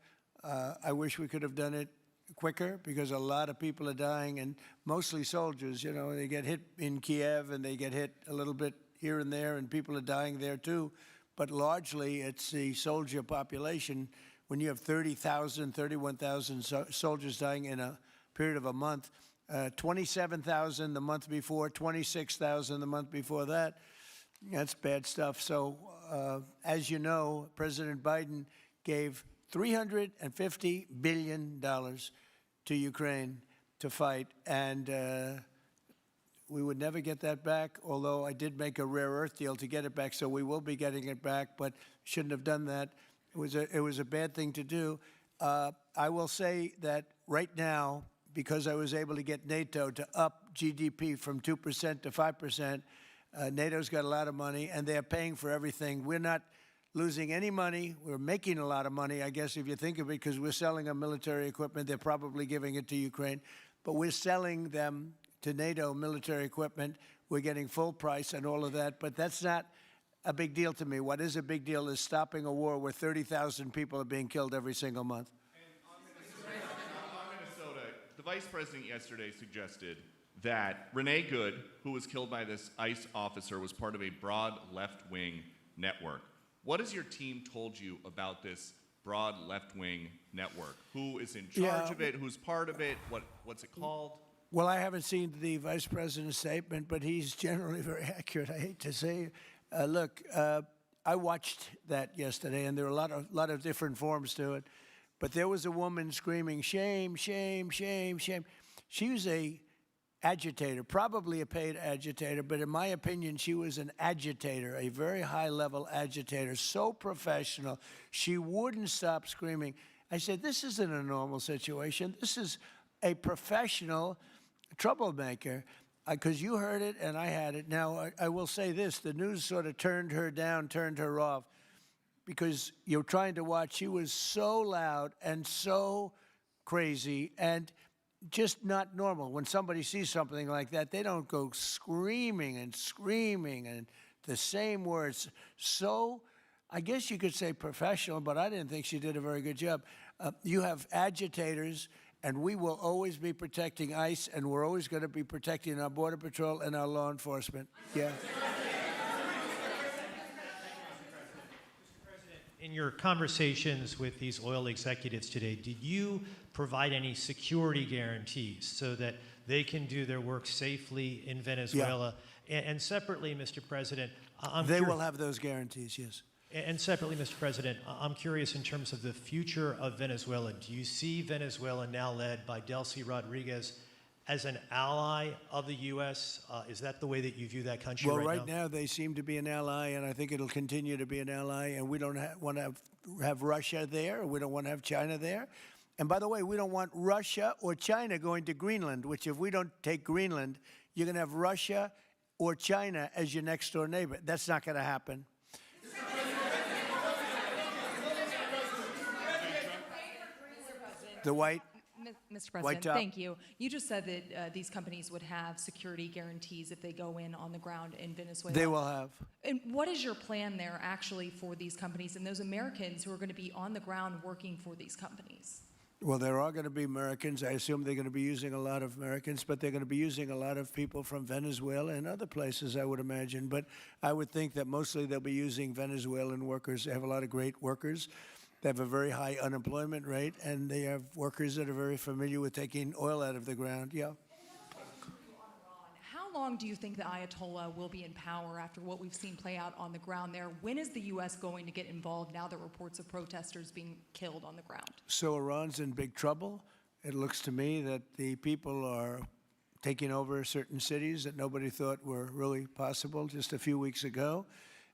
I wish we could have done it quicker because a lot of people are dying, and mostly soldiers. You know, they get hit in Kiev and they get hit a little bit here and there, and people are dying there too. But largely, it's the soldier population. When you have 30,000, 31,000 soldiers dying in a period of a month, 27,000 the month before, 26,000 the month before that, that's bad stuff. So, as you know, President Biden gave $350 billion to Ukraine to fight, and we would never get that back, although I did make a rare earth deal to get it back, so we will be getting it back, but shouldn't have done that. It was a bad thing to do. I will say that right now, because I was able to get NATO to up GDP from 2% to 5%, NATO's got a lot of money, and they're paying for everything. We're not losing any money. We're making a lot of money, I guess, if you think of it, because we're selling them military equipment. They're probably giving it to Ukraine. But we're selling them to NATO military equipment. We're getting full price and all of that. But that's not a big deal to me. What is a big deal is stopping a war where 30,000 people are being killed every single month. On Minnesota, the vice president yesterday suggested that Renee Good, who was killed by this ICE officer, was part of a broad left-wing network. What has your team told you about this broad left-wing network? Who is in charge of it? Who's part of it? What's it called? Well, I haven't seen the Vice President's statement, but he's generally very accurate, I hate to say. Look, I watched that yesterday, and there were a lot of different forms to it. But there was a woman screaming, shame, shame, shame, shame. She was a agitator, probably a paid agitator, but in my opinion, she was an agitator, a very high-level agitator, so professional. She wouldn't stop screaming. I said, this isn't a normal situation. This is a professional troublemaker, because you heard it and I had it. Now, I will say this. The news sort of turned her down, turned her off, because you're trying to watch. She was so loud and so crazy and just not normal. When somebody sees something like that, they don't go screaming and the same words. So I guess you could say professional, but I didn't think she did a very good job. You have agitators, and we will always be protecting ICE, and we're always going to be protecting our Border Patrol and our law enforcement. Yeah. In your conversations with these oil executives today, did you provide any security guarantees so that they can do their work safely in Venezuela? Yeah. And separately, Mr. President, they will have those guarantees, yes. And separately, Mr. President, I'm curious in terms of the future of Venezuela. Do you see Venezuela, now led by Delcy Rodriguez, as an ally of the U.S.? Is that the way that you view that country well, right now? Well, right now they seem to be an ally, and I think it'll continue to be an ally, and we don't want to have Russia there. We don't want to have China there. And by the way, we don't want Russia or China going to Greenland, which if we don't take Greenland, you're going to have Russia or China as your next-door neighbor. That's not going to happen. The white... Mr. President, thank you. You just said that these companies would have security guarantees if they go in on the ground in Venezuela. They will have. And what is your plan there actually for these companies and those Americans who are going to be on the ground working for these companies? Well, there are going to be Americans. I assume they're going to be using a lot of Americans, but they're going to be using a lot of people from Venezuela and other places, I would imagine. But I would think that mostly they'll be using Venezuelan workers. They have a lot of great workers. They have a very high unemployment rate, and they have workers that are very familiar with taking oil out of the ground. Yeah. How long do you think the Ayatollah will be in power after what we've seen play out on the ground there? When is the U.S. going to get involved now that reports of protesters being killed on the ground? So Iran's in big trouble. It looks to me that the people are taking over certain cities that nobody thought were really possible just a few weeks ago.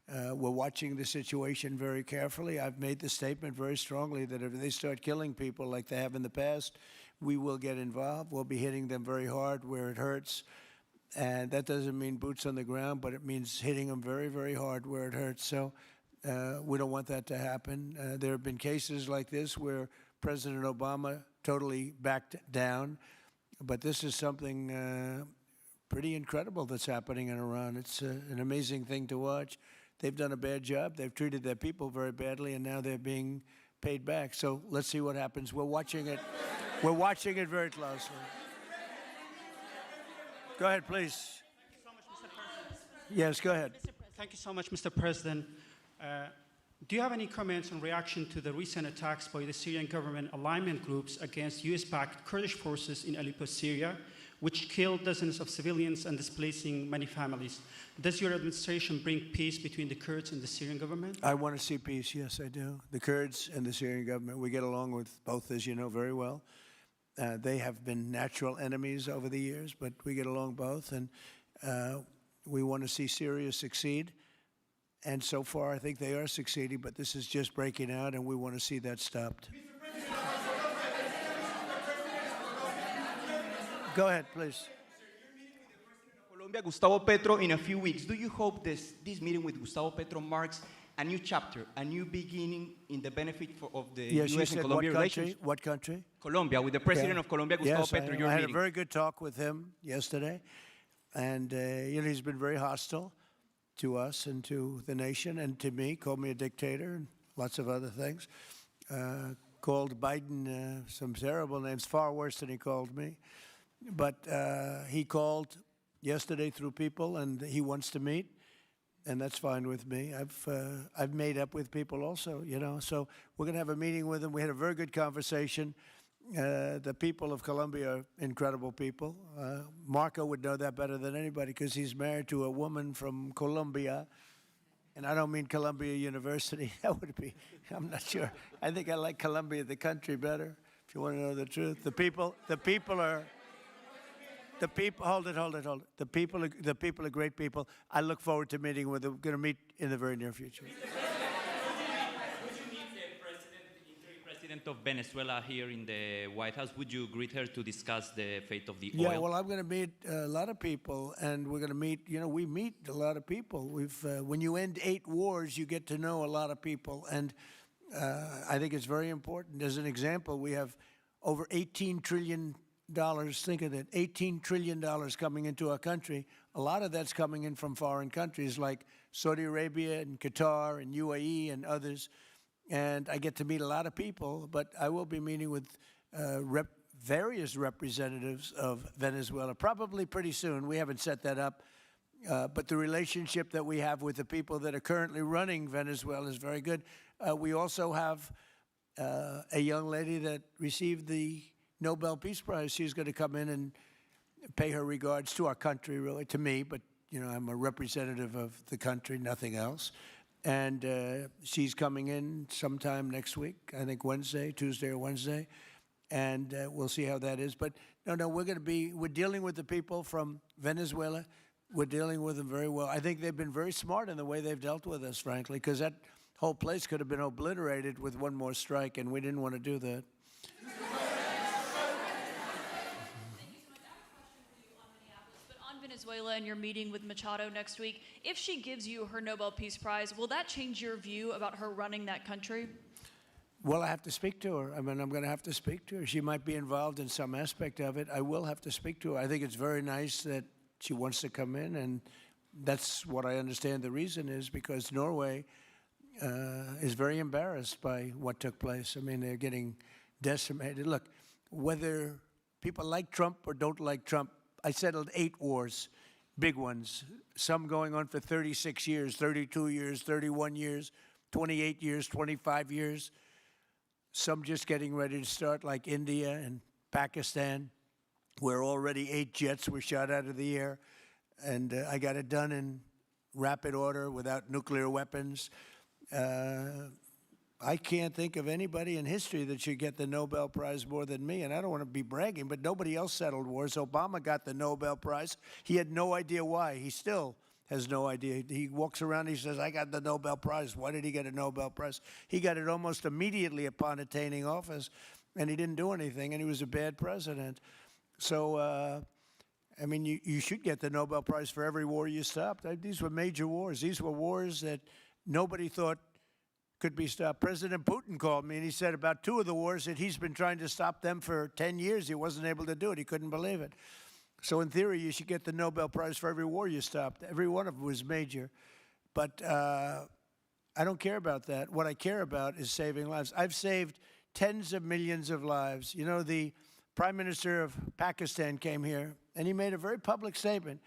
We're watching the situation very carefully. I've made the statement very strongly that if they start killing people like they have in the past, we will get involved. We'll be hitting them very hard where it hurts. And that doesn't mean boots on the ground, but it means hitting them very, very hard where it hurts. So we don't want that to happen. There have been cases like this where President Obama totally backed down. But this is something pretty incredible that's happening in Iran. It's an amazing thing to watch. They've done a bad job. They've treated their people very badly, and now they're being paid back. So let's see what happens. We're watching it. We're watching it very closely. Go ahead, please. Yes, go ahead. Thank you so much, Mr. President. Do you have any comments on reaction to the recent attacks by the Syrian government alignment groups against U.S.-backed Kurdish forces in Aleppo, Syria, which killed dozens of civilians and displacing many families? Does your administration bring peace between the Kurds and the Syrian government? I want to see peace, yes, I do. The Kurds and the Syrian government, we get along with both, as you know, very well. They have been natural enemies over the years, but we get along both, and we want to see Syria succeed. And so far, I think they are succeeding, but this is just breaking out, and we want to see that stopped. Go ahead, please. Colombia, Gustavo Petro, in a few weeks. Do you hope this meeting with Gustavo Petro marks a new chapter, a new beginning in the benefit of the U.S. and Colombia relations? What country? Colombia, with the president of Colombia, Gustavo Petro, your I had meeting. a very good talk with him yesterday, and he's been very hostile to us and to the nation and to me, called me a dictator and lots of other things. Called Biden some terrible names, far worse than he called me. But he called yesterday through people, and he wants to meet, and that's fine with me. I've made up with people also, you know. So we're going to have a meeting with him. We had a very good conversation. The people of Colombia are incredible people. Marco would know that better than anybody because he's married to a woman from Colombia. And I don't mean Columbia University. That would be, I'm not sure. I think I like Columbia, the country, better, if you want to know the truth. The people are, hold it. The people are great people. I look forward to meeting with them. We're going to meet in the very near future. Would you meet the interim president of Venezuela here in the White House? Would you greet her to discuss the fate of the oil? Yeah, well, I'm going to meet a lot of people, and we're going to meet, we meet a lot of people. When you end 8 wars, you get to know a lot of people, and I think it's very important. As an example, we have over $18 trillion, think of it, $18 trillion coming into our country. A lot of that's coming in from foreign countries like Saudi Arabia and Qatar and UAE and others. And I get to meet a lot of people, but I will be meeting with various representatives of Venezuela, probably pretty soon. We haven't set that up. But the relationship that we have with the people that are currently running Venezuela is very good. We also have a young lady that received the Nobel Peace Prize. She's going to come in and pay her regards to our country, really, to me, but, I'm a representative of the country, nothing else. And she's coming in sometime next week, I think Tuesday or Wednesday, and we'll see how that is. But no, we're dealing with the people from Venezuela. We're dealing with them very well. I think they've been very smart in the way they've dealt with us, frankly, because that whole place could have been obliterated with one more strike, and we didn't want to do that. Venezuela and your meeting with Machado next week, if she gives you her Nobel Peace Prize, will that change your view about her running that country? Well, I have to speak to her. I'm going to have to speak to her. She might be involved in some aspect of it. I will have to speak to her. I think it's very nice that she wants to come in, and that's what I understand the reason is, because Norway is very embarrassed by what took place. I mean, they're getting decimated. Look, whether people like Trump or don't like Trump, I settled 8 wars, big ones, some going on for 36 years, 32 years, 31 years, 28 years, 25 years, some just getting ready to start, like India and Pakistan, where already 8 jets were shot out of the air, and I got it done in rapid order without nuclear weapons. I can't think of anybody in history that should get the Nobel Prize more than me, and I don't want to be bragging, but nobody else settled wars. Obama got the Nobel Prize. He had no idea why. He still has no idea. He walks around and he says, I got the Nobel Prize. Why did he get a Nobel Prize? He got it almost immediately upon attaining office, and he didn't do anything, and he was a bad president. So, I mean, you should get the Nobel Prize for every war you stopped. These were major wars. These were wars that nobody thought could be stopped. President Putin called me, and he said about 2 of the wars that he's been trying to stop them for 10 years. He wasn't able to do it. He couldn't believe it. So in theory, you should get the Nobel Prize for every war you stopped. Every one of them was major. But I don't care about that. What I care about is saving lives. I've saved tens of millions of lives. The Prime Minister of Pakistan came here, and he made a very public statement.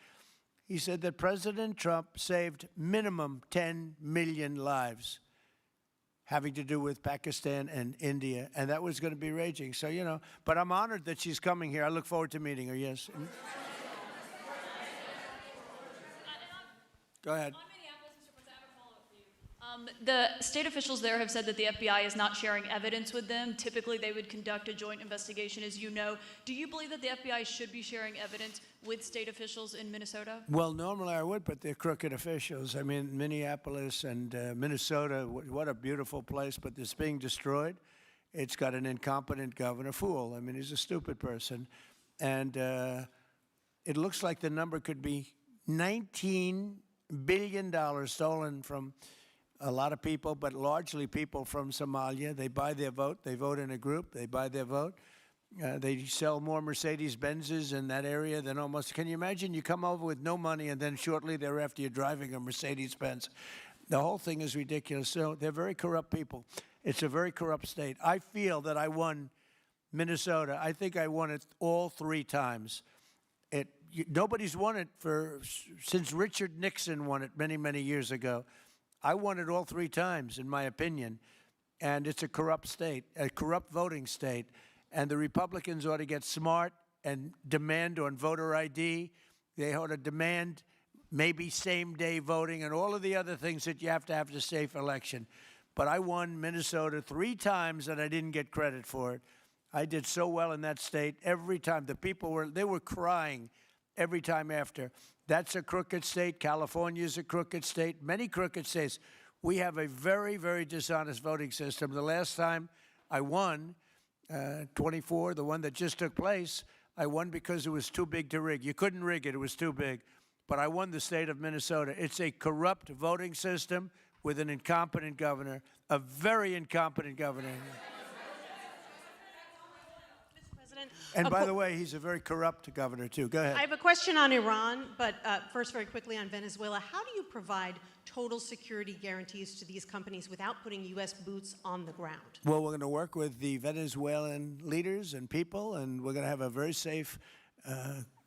He said that President Trump saved minimum 10 million lives having to do with Pakistan and India, and that was going to be raging. So, but I'm honored that she's coming here. I look forward to meeting her, yes. Go ahead. The state officials there have said that the FBI is not sharing evidence with them. Typically, they would conduct a joint investigation, as you know. Do you believe that the FBI should be sharing evidence with state officials in Minnesota? Well, normally I would, but they're crooked officials. I mean, Minneapolis and Minnesota, what a beautiful place, but it's being destroyed. It's got an incompetent governor, fool. I mean, he's a stupid person. And it looks like the number could be $19 billion stolen from a lot of people, but largely people from Somalia. They buy their vote. They vote in a group. They buy their vote. They sell more Mercedes-Benzes in that area than almost. Can you imagine? You come over with no money, and then shortly thereafter you're driving a Mercedes-Benz. The whole thing is ridiculous. So they're very corrupt people. It's a very corrupt state. I feel that I won Minnesota. I think I won it all 3 times. Nobody's won it since Richard Nixon won it many, many years ago. I won it all 3 times, in my opinion, and it's a corrupt state, a corrupt voting state, And the Republicans ought to get smart and demand on voter ID. They ought to demand maybe same-day voting and all of the other things that you have to have a safe election. But I won Minnesota 3 times, and I didn't get credit for it. I did so well in that state every time. The people were crying every time after. That's a crooked state. California is a crooked state. Many crooked states. We have a very, very dishonest voting system. The last time I won, 24, the one that just took place, I won because it was too big to rig. You couldn't rig it. It was too big. But I won the state of Minnesota. It's a corrupt voting system with an incompetent governor, a very incompetent governor. And by the way, he's a very corrupt governor, too. Go ahead. I have a question on Iran, but first, very quickly on Venezuela. How do you provide total security guarantees to these companies without putting U.S. boots on the ground? Well, we're going to work with the Venezuelan leaders and people, and we're going to have a very safe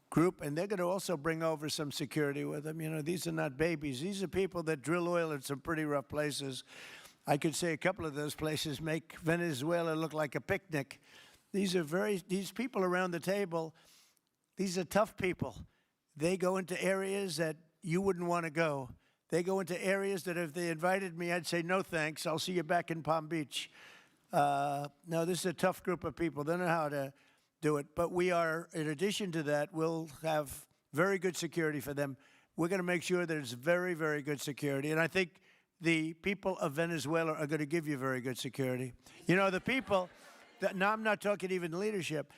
group, and they're going to also bring over some security with them. You know, these are not babies. These are people that drill oil in some pretty rough places. I could say a couple of those places make Venezuela look like a picnic. These people around the table, these are tough people. They go into areas that you wouldn't want to go. They go into areas that if they invited me, I'd say, no thanks, I'll see you back in Palm Beach. No, this is a tough group of people. They know how to do it. But we are, in addition to that, we'll have very good security for them. We're going to make sure that it's very, very good security. And I think the people of Venezuela are going to give you very good security. You know, the people... Now, I'm not talking even leadership.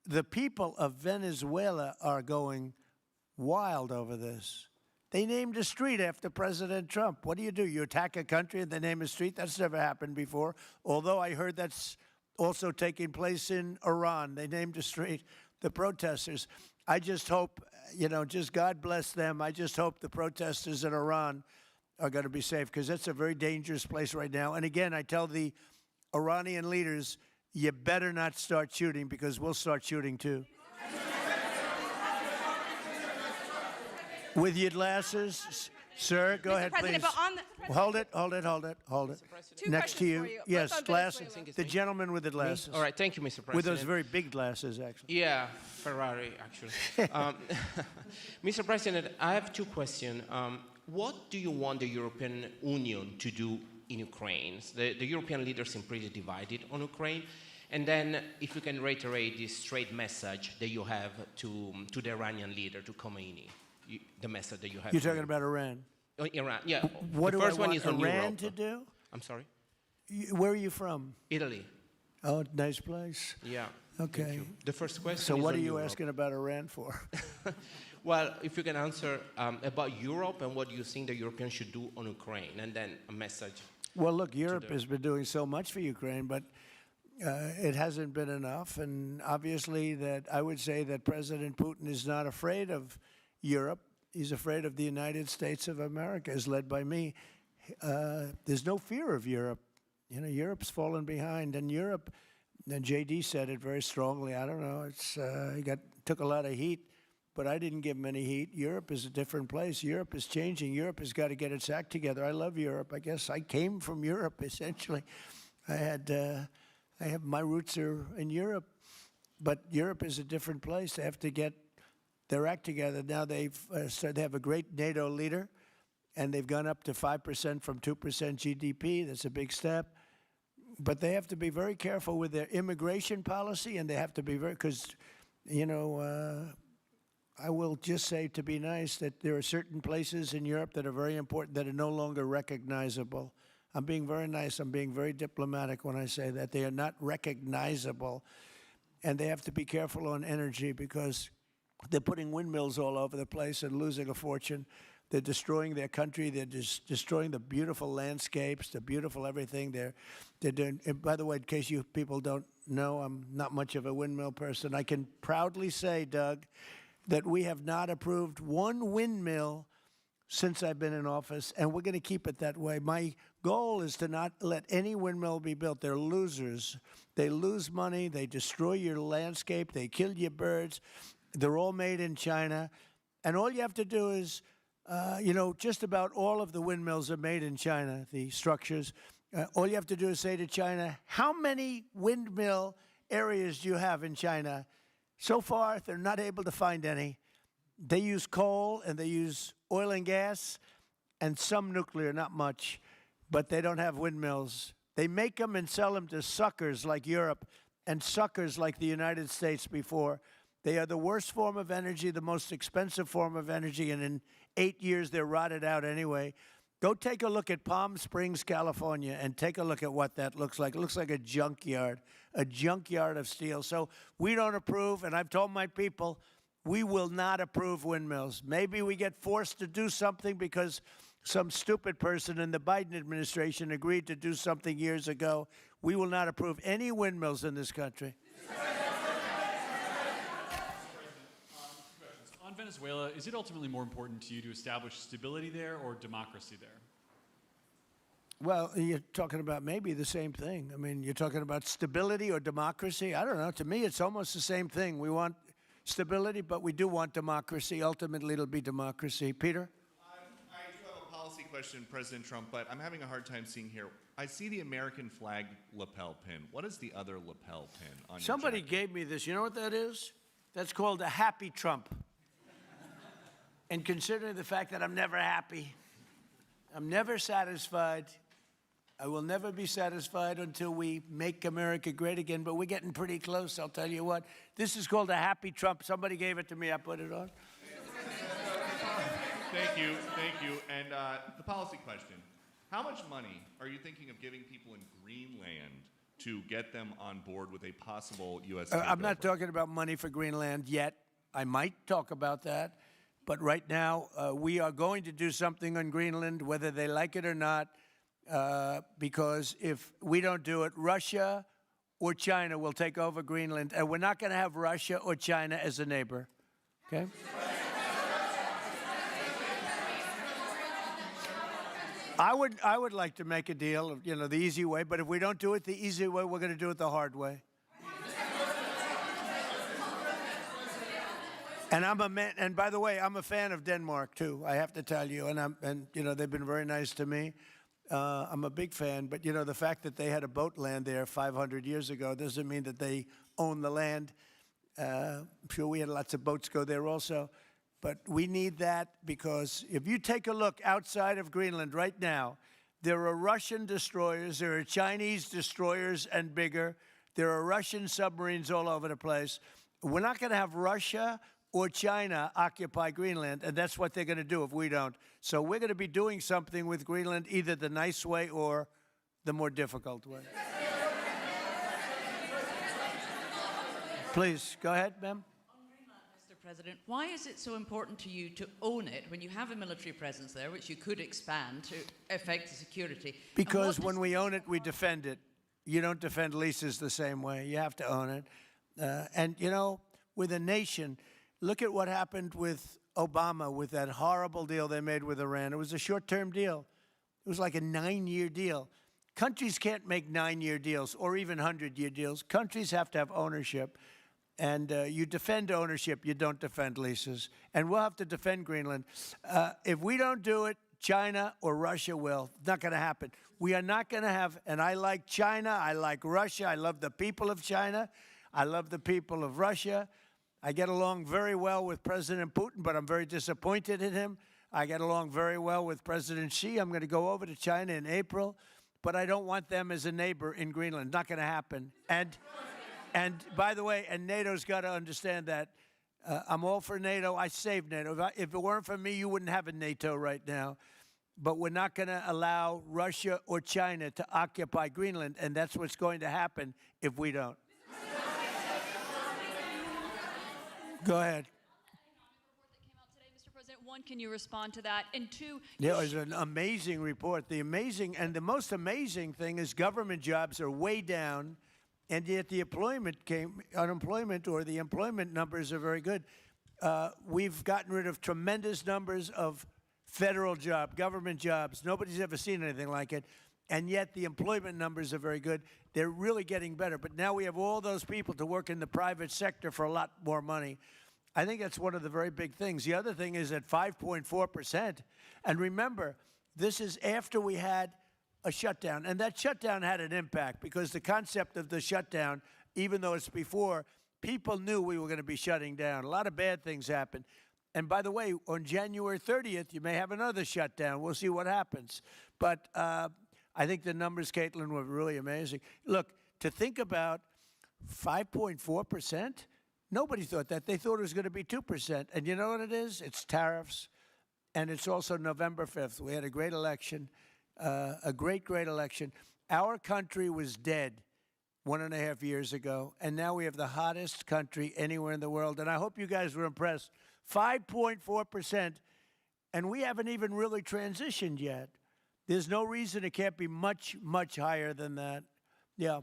The people of Venezuela are going wild over this. They named a street after President Trump. What do? You attack a country and they name a street? That's never happened before. Although I heard that's also taking place in Iran. They named a street. The protesters. I just hope, you know, just God bless them. I just hope the protesters in Iran are going to be safe, because that's a very dangerous place right now. And again, I tell the Iranian leaders, you better not start shooting, because we'll start shooting too. With your glasses, sir, go ahead, please. Hold it. Next to you. Yes, glasses. The gentleman with the glasses. All right, thank you, Mr. President. With those very big glasses, actually. Yeah, Ferrari, actually. Mr. President, I have 2 questions. What do you want the European Union to do in Ukraine? The European leaders seem pretty divided on Ukraine. And then if you can reiterate this straight message that you have to the Iranian leader, to Khomeini, the message that you have. You're talking about Iran? Iran, yeah. What the do first I one want is on Iran Europe. to do? I'm sorry? Where are you from? Italy. Oh, nice place. Yeah. Okay. The first question So is what on are you Europe. asking about Iran for? Well, if you can answer about Europe and what you think the Europeans should do on Ukraine, and then a message. Well, look, Europe has been doing so much for Ukraine, but it hasn't been enough. And obviously that I would say that President Putin is not afraid of Europe. He's afraid of the United States of America, as led by me. There's no fear of Europe. You know, Europe's fallen behind. And Europe, and J.D. said it very strongly, I don't know, he took a lot of heat, but I didn't give him any heat. Europe is a different place. Europe is changing. Europe has got to get its act together. I love Europe. I guess I came from Europe, essentially. My roots are in Europe, but Europe is a different place. They have to get their act together. Now they have a great NATO leader, and they've gone up to 5% from 2% GDP. That's a big step. But they have to be very careful with their immigration policy, and they have to be because, you know, I will just say, to be nice, that there are certain places in Europe that are very important that are no longer recognizable. I'm being very nice. I'm being very diplomatic when I say that. They are not recognizable. And they have to be careful on energy, because they're putting windmills all over the place and losing a fortune. They're destroying their country. They're destroying the beautiful landscapes, the beautiful everything. They're doing. And by the way, in case you people don't know, I'm not much of a windmill person. I can proudly say, Doug, that we have not approved one windmill since I've been in office, and we're going to keep it that way. My goal is to not let any windmill be built. They're losers. They lose money. They destroy your landscape. They kill your birds. They're all made in China. And all you have to do is, you know, just about all of the windmills are made in China, the structures. All you have to do is say to China, how many windmill areas do you have in China? So far, they're not able to find any. They use coal and they use oil and gas and some nuclear, not much, but they don't have windmills. They make them and sell them to suckers like Europe and suckers like the United States before. They are the worst form of energy, the most expensive form of energy, and in 8 years they're rotted out anyway. Go take a look at Palm Springs, California, and take a look at what that looks like. It looks like a junkyard of steel. So we don't approve, and I've told my people, we will not approve windmills. Maybe we get forced to do something because some stupid person in the Biden administration agreed to do something years ago. We will not approve any windmills in this country. On Venezuela, is it ultimately more important to you to establish stability there or democracy there? Well, you're talking about maybe the same thing. I mean, you're talking about stability or democracy. I don't know. To me, it's almost the same thing. We want stability, but we do want democracy. Ultimately, it'll be democracy. Peter? I do have a policy question, President Trump, but I'm having a hard time seeing here. I see the American flag lapel pin. What is the other lapel pin on Somebody your jacket? gave me this. You know what that is? That's called a happy Trump. And considering the fact that I'm never happy, I'm never satisfied, I will never be satisfied until we make America great again, but we're getting pretty close, I'll tell you what. This is called a happy Trump. Somebody gave it to me, I put it on. Thank you. And the policy question. How much money are you thinking of giving people in Greenland to get them on board with a possible U.S. takeover? I'm not talking about money for Greenland yet. I might talk about that. But right now, we are going to do something on Greenland, whether they like it or not, because if we don't do it, Russia or China will take over Greenland, and we're not going to have Russia or China as a neighbor. Okay? I would like to make a deal, you know, the easy way, but if we don't do it the easy way, we're going to do it the hard way. And I'm a man, and by the way, I'm a fan of Denmark too. I have to tell you, and you know they've been very nice to me. I'm a big fan, but you know the fact that they had a boat land there 500 years ago doesn't mean that they own the land. I'm sure we had lots of boats go there also, but we need that because if you take a look outside of Greenland right now, there are Russian destroyers, there are Chinese destroyers and bigger, there are Russian submarines all over the place. We're not going to have Russia or China occupy Greenland, and that's what they're going to do if we don't. So we're going to be doing something with Greenland, either the nice way or the more difficult way. Please, go ahead, ma'am. Mr. President, why is it so important to you to own it when you have a military presence there, which you could expand to affect the security? Because when we own it, we defend it. You don't defend leases the same way. You have to own it. And, you know, with a nation, look at what happened with Obama, with that horrible deal they made with Iran. It was a short-term deal. It was like a 9-year deal. Countries can't make 9-year deals or even 100-year deals. Countries have to have ownership. And you defend ownership, you don't defend leases. And we'll have to defend Greenland. If we don't do it, China or Russia will. It's not going to happen. We are not going to have, and I like China, I like Russia, I love the people of China, I love the people of Russia. I get along very well with President Putin, but I'm very disappointed in him. I get along very well with President Xi. I'm going to go over to China in April, but I don't want them as a neighbor in Greenland. Not going to happen. And by the way, and NATO's got to understand that. I'm all for NATO. I saved NATO. If it weren't for me, you wouldn't have a NATO right now. But we're not going to allow Russia or China to occupy Greenland, and that's what's going to happen if we don't. Go ahead. Mr. President, one, can you respond to that? And two, Yeah, it was an amazing report. The most amazing thing is government jobs are way down, and yet the unemployment or the employment numbers are very good. We've gotten rid of tremendous numbers of federal government jobs. Nobody's ever seen anything like it. And yet the employment numbers are very good. They're really getting better. But now we have all those people to work in the private sector for a lot more money. I think that's one of the very big things. The other thing is at 5.4%. And remember, this is after we had a shutdown. And that shutdown had an impact because the concept of the shutdown even though it's before, people knew we were going to be shutting down. A lot of bad things happened. And by the way, on January 30th, you may have another shutdown. We'll see what happens. But I think the numbers, Caitlin, were really amazing. Look, to think about 5.4%, nobody thought that. They thought it was going to be 2%. And you know what it is? It's tariffs. And it's also November 5th. We had a great election, a great election. Our country was dead 1.5 years ago, and now we have the hottest country anywhere in the world. And I hope you guys were impressed. 5.4%, and we haven't even really transitioned yet. There's no reason it can't be much, much higher than that. Yeah.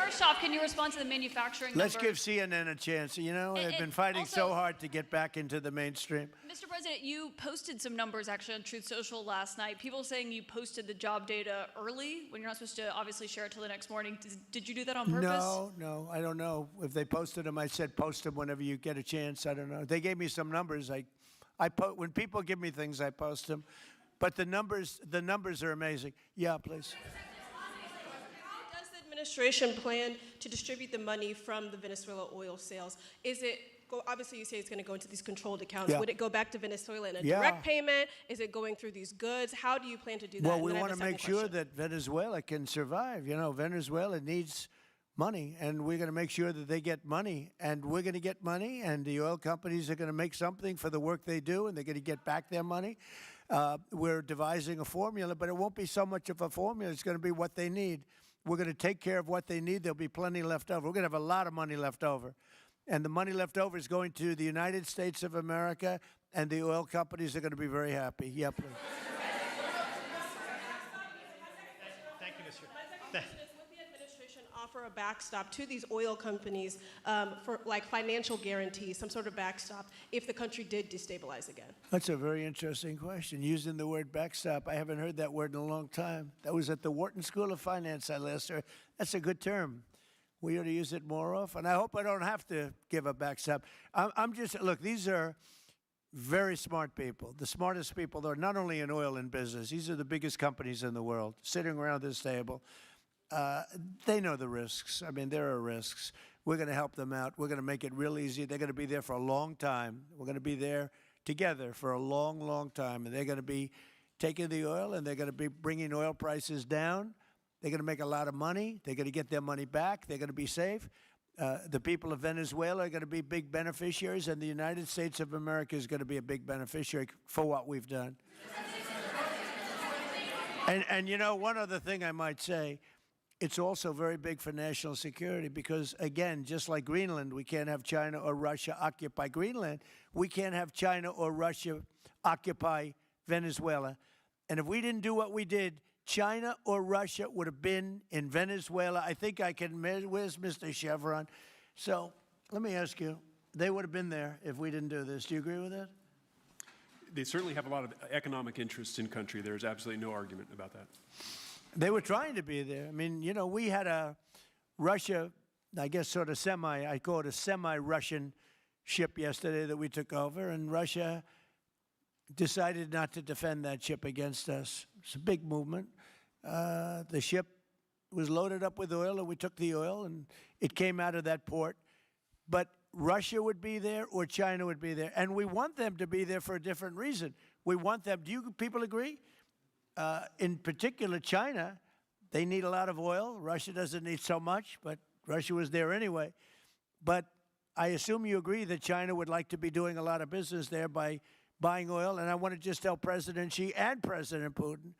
First off, can you respond to the manufacturing Let's numbers? give CNN a chance. You know, they've been fighting also- so hard to get back into the mainstream. Mr. President, you posted some numbers actually on Truth Social last night. People saying you posted the job data early when you're not supposed to obviously share it till the next morning. Did you do that on purpose? No, I don't know. If they posted them, I said post them whenever you get a chance. I don't know. They gave me some numbers. When people give me things, I post them. But the numbers are amazing. Yeah, please. How does the administration plan to distribute the money from the Venezuela oil sales? Is it, obviously you say it's going to go into these controlled accounts. Yeah. Would it go back to Venezuela in a Yeah. direct payment? Is it going through these goods? How do you plan to do that? Well, And we then I have want to a make second sure question. that Venezuela can survive. You know, Venezuela needs money, and we're going to make sure that they get money, and we're going to get money, and the oil companies are going to make something for the work they do, and they're going to get back their money. We're devising a formula, but it won't be so much of a formula. It's going to be what they need. We're going to take care of what they need. There'll be plenty left over. We're going to have a lot of money left over. And the money left over is going to the United States of America, and the oil companies are going to be very happy. Yeah, please. Thank you, Mr. My second question is, would the administration offer a backstop to these oil companies for like financial guarantees, some sort of backstop, if the country did destabilize again? That's a very interesting question. Using the word backstop, I haven't heard that word in a long time. That was at the Wharton School of Finance I last heard. That's a good term. We ought to use it more often. I hope I don't have to give a backstop. I'm just, look, these are very smart people, the smartest people. They're not only in oil and business. These are the biggest companies in the world sitting around this table. They know the risks. I mean, there are risks. We're going to help them out. We're going to make it real easy. They're going to be there for a long time. We're going to be there together for a long, long time. And they're going to be taking the oil, and they're going to be bringing oil prices down. They're going to make a lot of money. They're going to get their money back. They're going to be safe. The people of Venezuela are going to be big beneficiaries, and the United States of America is going to be a big beneficiary for what we've done. And you know, one other thing I might say, it's also very big for national security because, again, just like Greenland, we can't have China or Russia occupy Greenland. We can't have China or Russia occupy Venezuela. And if we didn't do what we did, China or Russia would have been in Venezuela. I think I can measure. Where's Mr. Chevron? So let me ask you, they would have been there if we didn't do this. Do you agree with that? They certainly have a lot of economic interests in country. There's absolutely no argument about that. They were trying to be there. I mean, you know, we had a Russia, I guess sort of I call it a semi-Russian ship yesterday that we took over, and Russia decided not to defend that ship against us. It's a big movement. The ship was loaded up with oil, and we took the oil, and it came out of that port. But Russia would be there or China would be there. And we want them to be there for a different reason. We want them, do you people agree? In particular, China, they need a lot of oil. Russia doesn't need so much, but Russia was there anyway. But I assume you agree that China would like to be doing a lot of business there by buying oil. And I want to just tell President Xi and President Putin,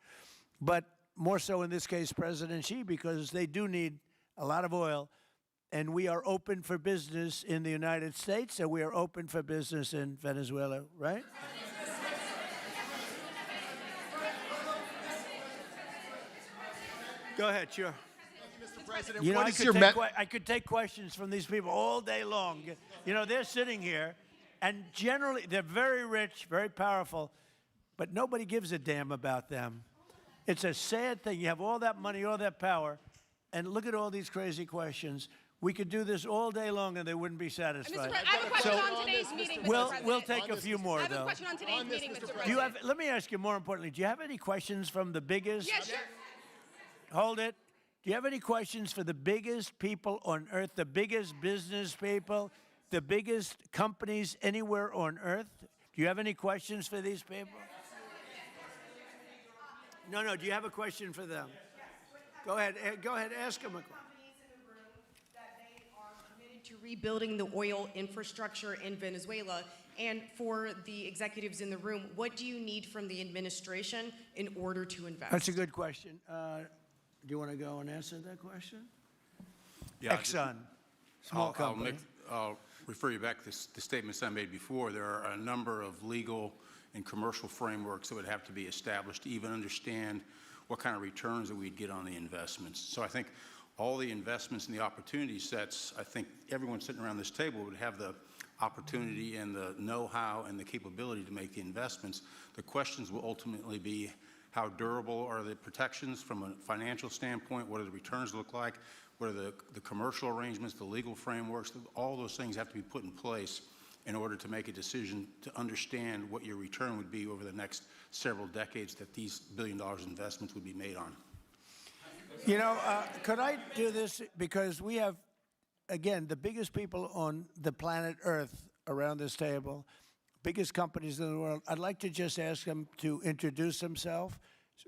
but more so in this case, President Xi, because they do need a lot of oil. And we are open for business in the United States, and we are open for business in Venezuela, right? Go ahead, sure. Mr. President, You know, what is your I could take questions from these people all day long. You know, they're sitting here, and generally, they're very rich, very powerful, but nobody gives a damn about them. It's a sad thing. You have all that money, all that power, and look at all these crazy questions. We could do this all day long and they wouldn't be satisfied. I have a question on today's meeting, Mr. President. We'll take a few more, I have a though. question on today's meeting, Mr. President. Do you have? Let me ask you more importantly. Do you have any questions from the biggest? Yeah, sure. Hold it. Do you have any questions for the biggest people on earth, the biggest business people, the biggest companies anywhere on earth? Do you have any questions for these people? No. Do you have a question for them? Go ahead. Go ahead. Ask them a question. To rebuilding the oil infrastructure in Venezuela. And for the executives in the room, what do you need from the administration in order to invest? That's a good question. Do you want to go and answer that question? Yeah, Exxon, small company. I'll refer you back to the statements I made before. There are a number of legal and commercial frameworks that would have to be established to even understand what kind of returns that we'd get on the investments. So I think all the investments and the opportunity sets, I think everyone sitting around this table would have the opportunity and the know-how and the capability to make the investments. The questions will ultimately be how durable are the protections from a financial standpoint, what do the returns look like, what are the commercial arrangements, the legal frameworks, all those things have to be put in place in order to make a decision to understand what your return would be over the next several decades that these $1 billion investments would be made on. You know, could I do this? Because we have, again, the biggest people on the planet Earth around this table, biggest companies in the world. I'd like to just ask them to introduce themselves.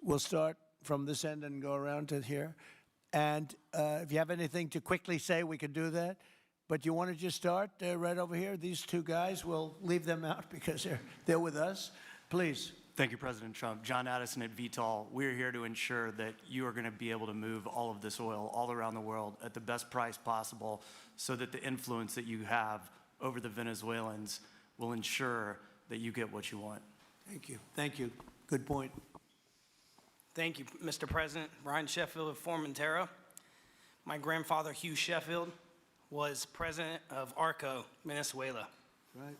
We'll start from this end and go around to here. And if you have anything to quickly say, we can do that. But you want to just start right over here? These two guys, we'll leave them out because they're with us. Please. Thank you, President Trump. John Addison at VTOL. We're here to ensure that you are going to be able to move all of this oil all around the world at the best price possible so that the influence that you have over the Venezuelans will ensure that you get what you want. Thank you. Thank you. Good point. Thank you, Mr. President. Brian Sheffield of Formentera. My grandfather, Hugh Sheffield, was president of ARCO, Venezuela. Right.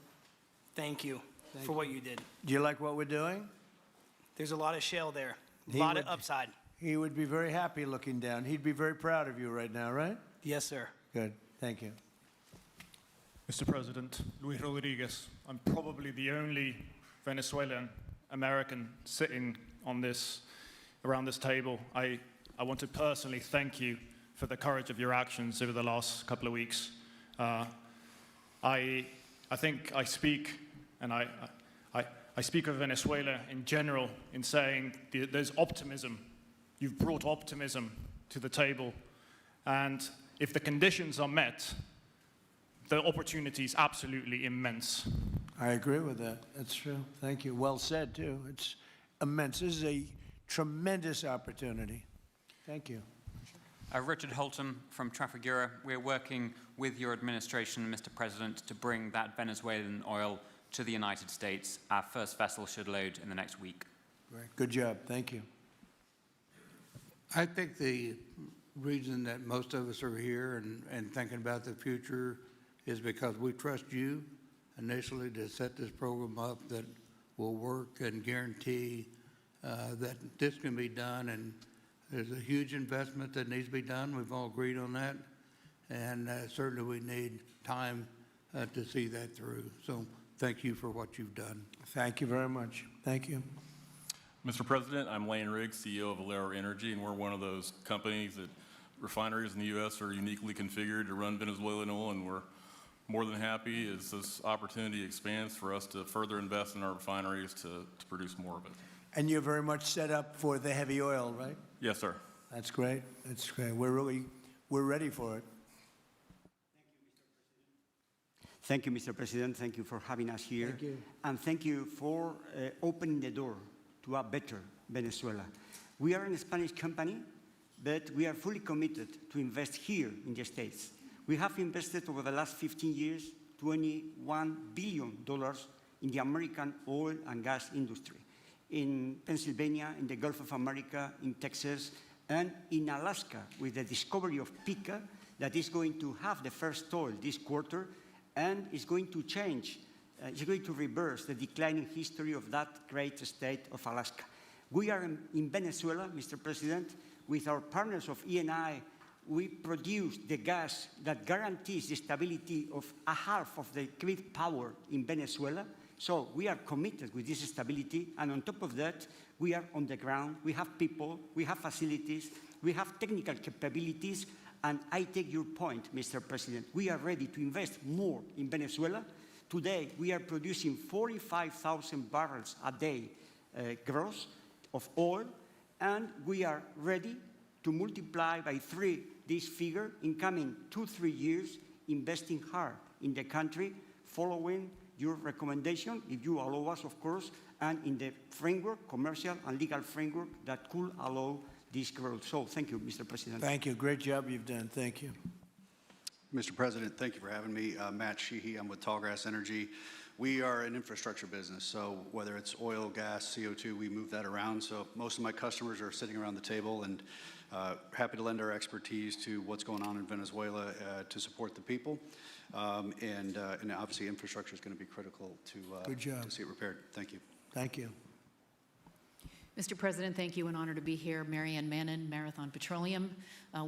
Thank you for what you did. Do you like what we're doing? There's a lot of shale there, a lot of upside. He would be very happy looking down. He'd be very proud of you right now, right? Yes, sir. Good. Thank you. Mr. President, Luis Rodriguez. I'm probably the only Venezuelan American sitting on around this table. I want to personally thank you for the courage of your actions over the last couple of weeks. I think I speak, and I speak of Venezuela in general in saying there's optimism. You've brought optimism to the table, and if the conditions are met, the opportunity is absolutely immense. I agree with that. That's true. Thank you. Well said, too. It's immense. This is a tremendous opportunity. Thank you. Richard Holton from Trafigura. We're working with your administration, Mr. President, to bring that Venezuelan oil to the United States. Our first vessel should load in the next week. Great. Good job. Thank you. I think the reason that most of us are here and thinking about the future is because we trust you initially to set this program up that will work and guarantee that this can be done. And there's a huge investment that needs to be done. We've all agreed on that. And certainly we need time to see that through. So thank you for what you've done. Thank you very much. Thank you. Mr. President, I'm Lane Riggs, CEO of Valero Energy, and we're one of those companies that refineries in the U.S. are uniquely configured to run Venezuelan oil, and we're more than happy as this opportunity expands for us to further invest in our refineries to produce more of it. And you're very much set up for the heavy oil, right? Yes, sir. That's great. That's great. We're ready for it. Thank you, Mr. President. Thank you for having us here. Thank you. And thank you for opening the door to a better Venezuela. We are a Spanish company, but we are fully committed to invest here in the States. We have invested over the last 15 years, $21 billion in the American oil and gas industry, in Pennsylvania, in the Gulf of America, in Texas, and in Alaska with the discovery of Pica that is going to have the first oil this quarter and is going to change, is going to reverse the declining history of that great state of Alaska. We are in Venezuela, Mr. President, with our partners of ENI we produce the gas that guarantees the stability of a half of the grid power in Venezuela. So we are committed with this stability, and on top of that, we are on the ground, we have people, we have facilities, we have technical capabilities, and I take your point, Mr. President. We are ready to invest more in Venezuela. Today, we are producing 45,000 barrels a day gross of oil, and we are ready to multiply by 3 this figure in coming 2-3 years, investing hard in the country, following your recommendation, if you allow us, of course, and in the framework, commercial and legal framework that could allow this growth. So thank you, Mr. President. Thank you. Great job you've done. Thank you. Mr. President, thank you for having me. Matt Sheehy, I'm with Tallgrass Energy. We are an infrastructure business, so whether it's oil, gas, CO2, we move that around. So most of my customers are sitting around the table, and happy to lend our expertise to what's going on in Venezuela to support the people. And obviously infrastructure is going to be critical Good job. to see it repaired. Thank you. Thank you. Mr. President, thank you. An honor to be here. Marianne Mannon, Marathon Petroleum.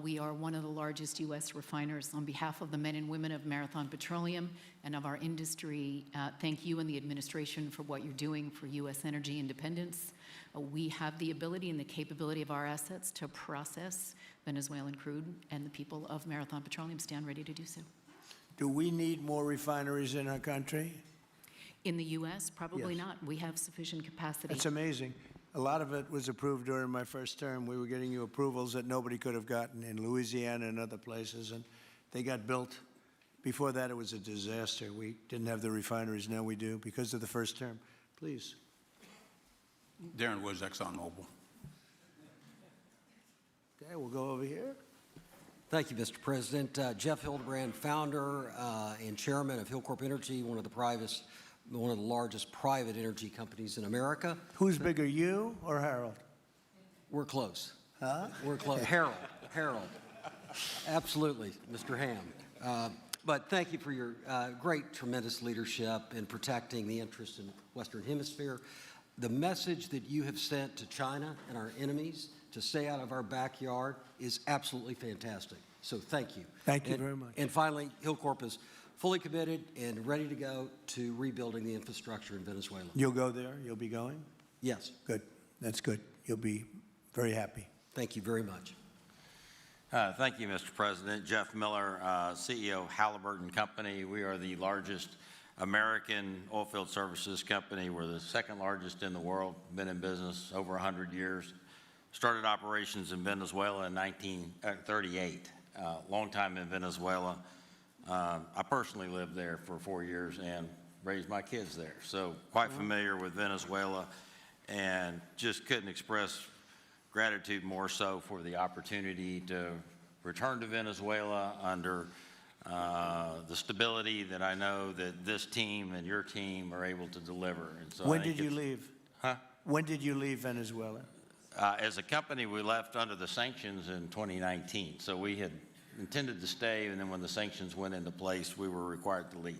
We are one of the largest U.S. refiners. On behalf of the men and women of Marathon Petroleum and of our industry, thank you and the administration for what you're doing for U.S. energy independence. We have the ability and the capability of our assets to process Venezuelan crude, and the people of Marathon Petroleum stand ready to do so. Do we need more refineries in our country? In the U.S., probably Yes. not. We have sufficient capacity. That's amazing. A lot of it was approved during my first term. We were getting you approvals that nobody could have gotten in Louisiana and other places, and they got built. Before that, it was a disaster. We didn't have the refineries. Now we do because of the first term. Please. Darren Woods, ExxonMobil. Okay, we'll go over here. Thank you, Mr. President. Jeff Hildebrand, founder and chairman of Hillcorp Energy, one of the largest private energy companies in America. Who's bigger, you or Harold? We're close. Huh? We're close. Harold. Absolutely, Mr. Ham. But thank you for your great, tremendous leadership in protecting the interests in the Western Hemisphere. The message that you have sent to China and our enemies to stay out of our backyard is absolutely fantastic. So thank you. Thank you very much. And finally, Hillcorp is fully committed and ready to go to rebuilding the infrastructure in Venezuela. You'll go there? You'll be going? Yes. Good. That's good. You'll be very happy. Thank you very much. Thank you, Mr. President. Jeff Miller, CEO of Halliburton Company. We are the largest American oilfield services company. We're the second largest in the world. Been in business over 100 years. Started operations in Venezuela in 1938. Long time in Venezuela. I personally lived there for 4 years and raised my kids there. So quite familiar with Venezuela, and just couldn't express gratitude more so for the opportunity to return to Venezuela under the stability that I know that this team and your team are able to deliver. And so When did you leave? Huh? When did you leave Venezuela? As a company, we left under the sanctions in 2019. So we had intended to stay, and then when the sanctions went into place, we were required to leave.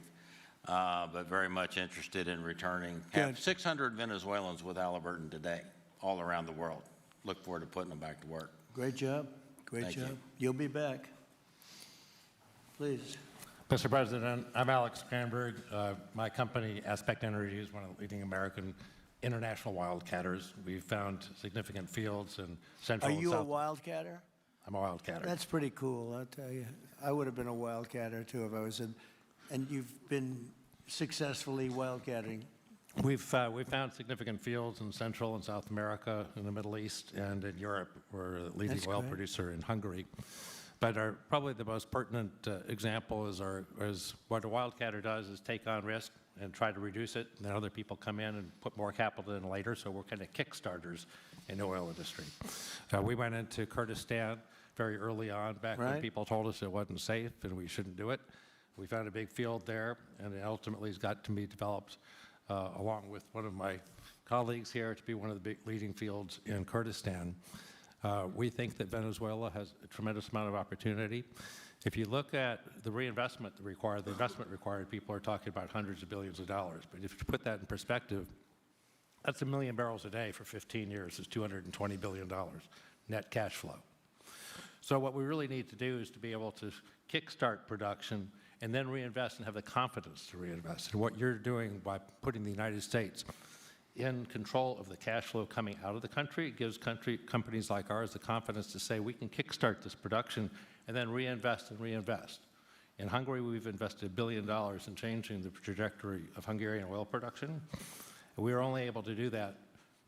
But very much interested in returning. Have 600 Venezuelans with Halliburton today, all around the world. Look forward to putting them back to work. Great job. Great Thank job. you. You'll be back. Please. Mr. President, I'm Alex Granberg. My company, Aspect Energy, is one of the leading American international wildcatters. We've found significant fields in Central and Are you a South. wildcatter? I'm a wildcatter. That's pretty cool, I'll tell you. I would have been a wildcatter too if I was in. And you've been successfully wildcatting. We've found significant fields in Central and South America, in the Middle East, and in Europe. We're a leading That's oil great. producer in Hungary. But probably the most pertinent example is what a wildcatter does is take on risk and try to reduce it. And then other people come in and put more capital in later. So we're kind of kickstarters in the oil industry. We went into Kurdistan very early on, back when Right. people told us it wasn't safe and we shouldn't do it. We found a big field there, and it ultimately has got to be developed along with one of my colleagues here to be one of the big leading fields in Kurdistan. We think that Venezuela has a tremendous amount of opportunity. If you look at the reinvestment required, the investment required, people are talking about hundreds of billions of dollars. But if you put that in perspective, that's 1 million barrels a day for 15 years is $220 billion net cash flow. So what we really need to do is to be able to kickstart production and then reinvest and have the confidence to reinvest. And what you're doing by putting the United States in control of the cash flow coming out of the country, it gives companies like ours the confidence to say we can kickstart this production and then reinvest and reinvest. In Hungary, we've invested $1 billion in changing the trajectory of Hungarian oil production. We were only able to do that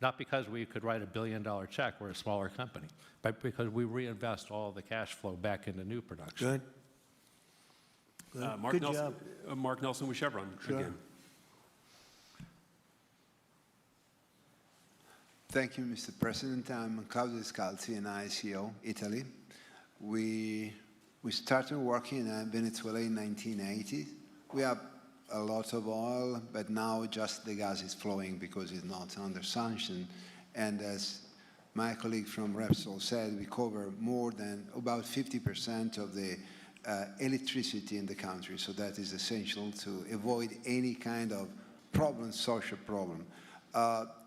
not because we could write a $1 billion check, we're a smaller company, but because we reinvest all the cash flow back into new production. Good. Mark Good Nelson, job. Mark Nelson with Chevron again. Thank you, Mr. President. I'm Claudio Scalzi, and ICO, Italy. We started working in Venezuela in 1980. We have a lot of oil, but now just the gas is flowing because it's not under sanction. And as my colleague from Repsol said, we cover more than about 50% of the electricity in the country. So that is essential to avoid any kind of problem, social problem.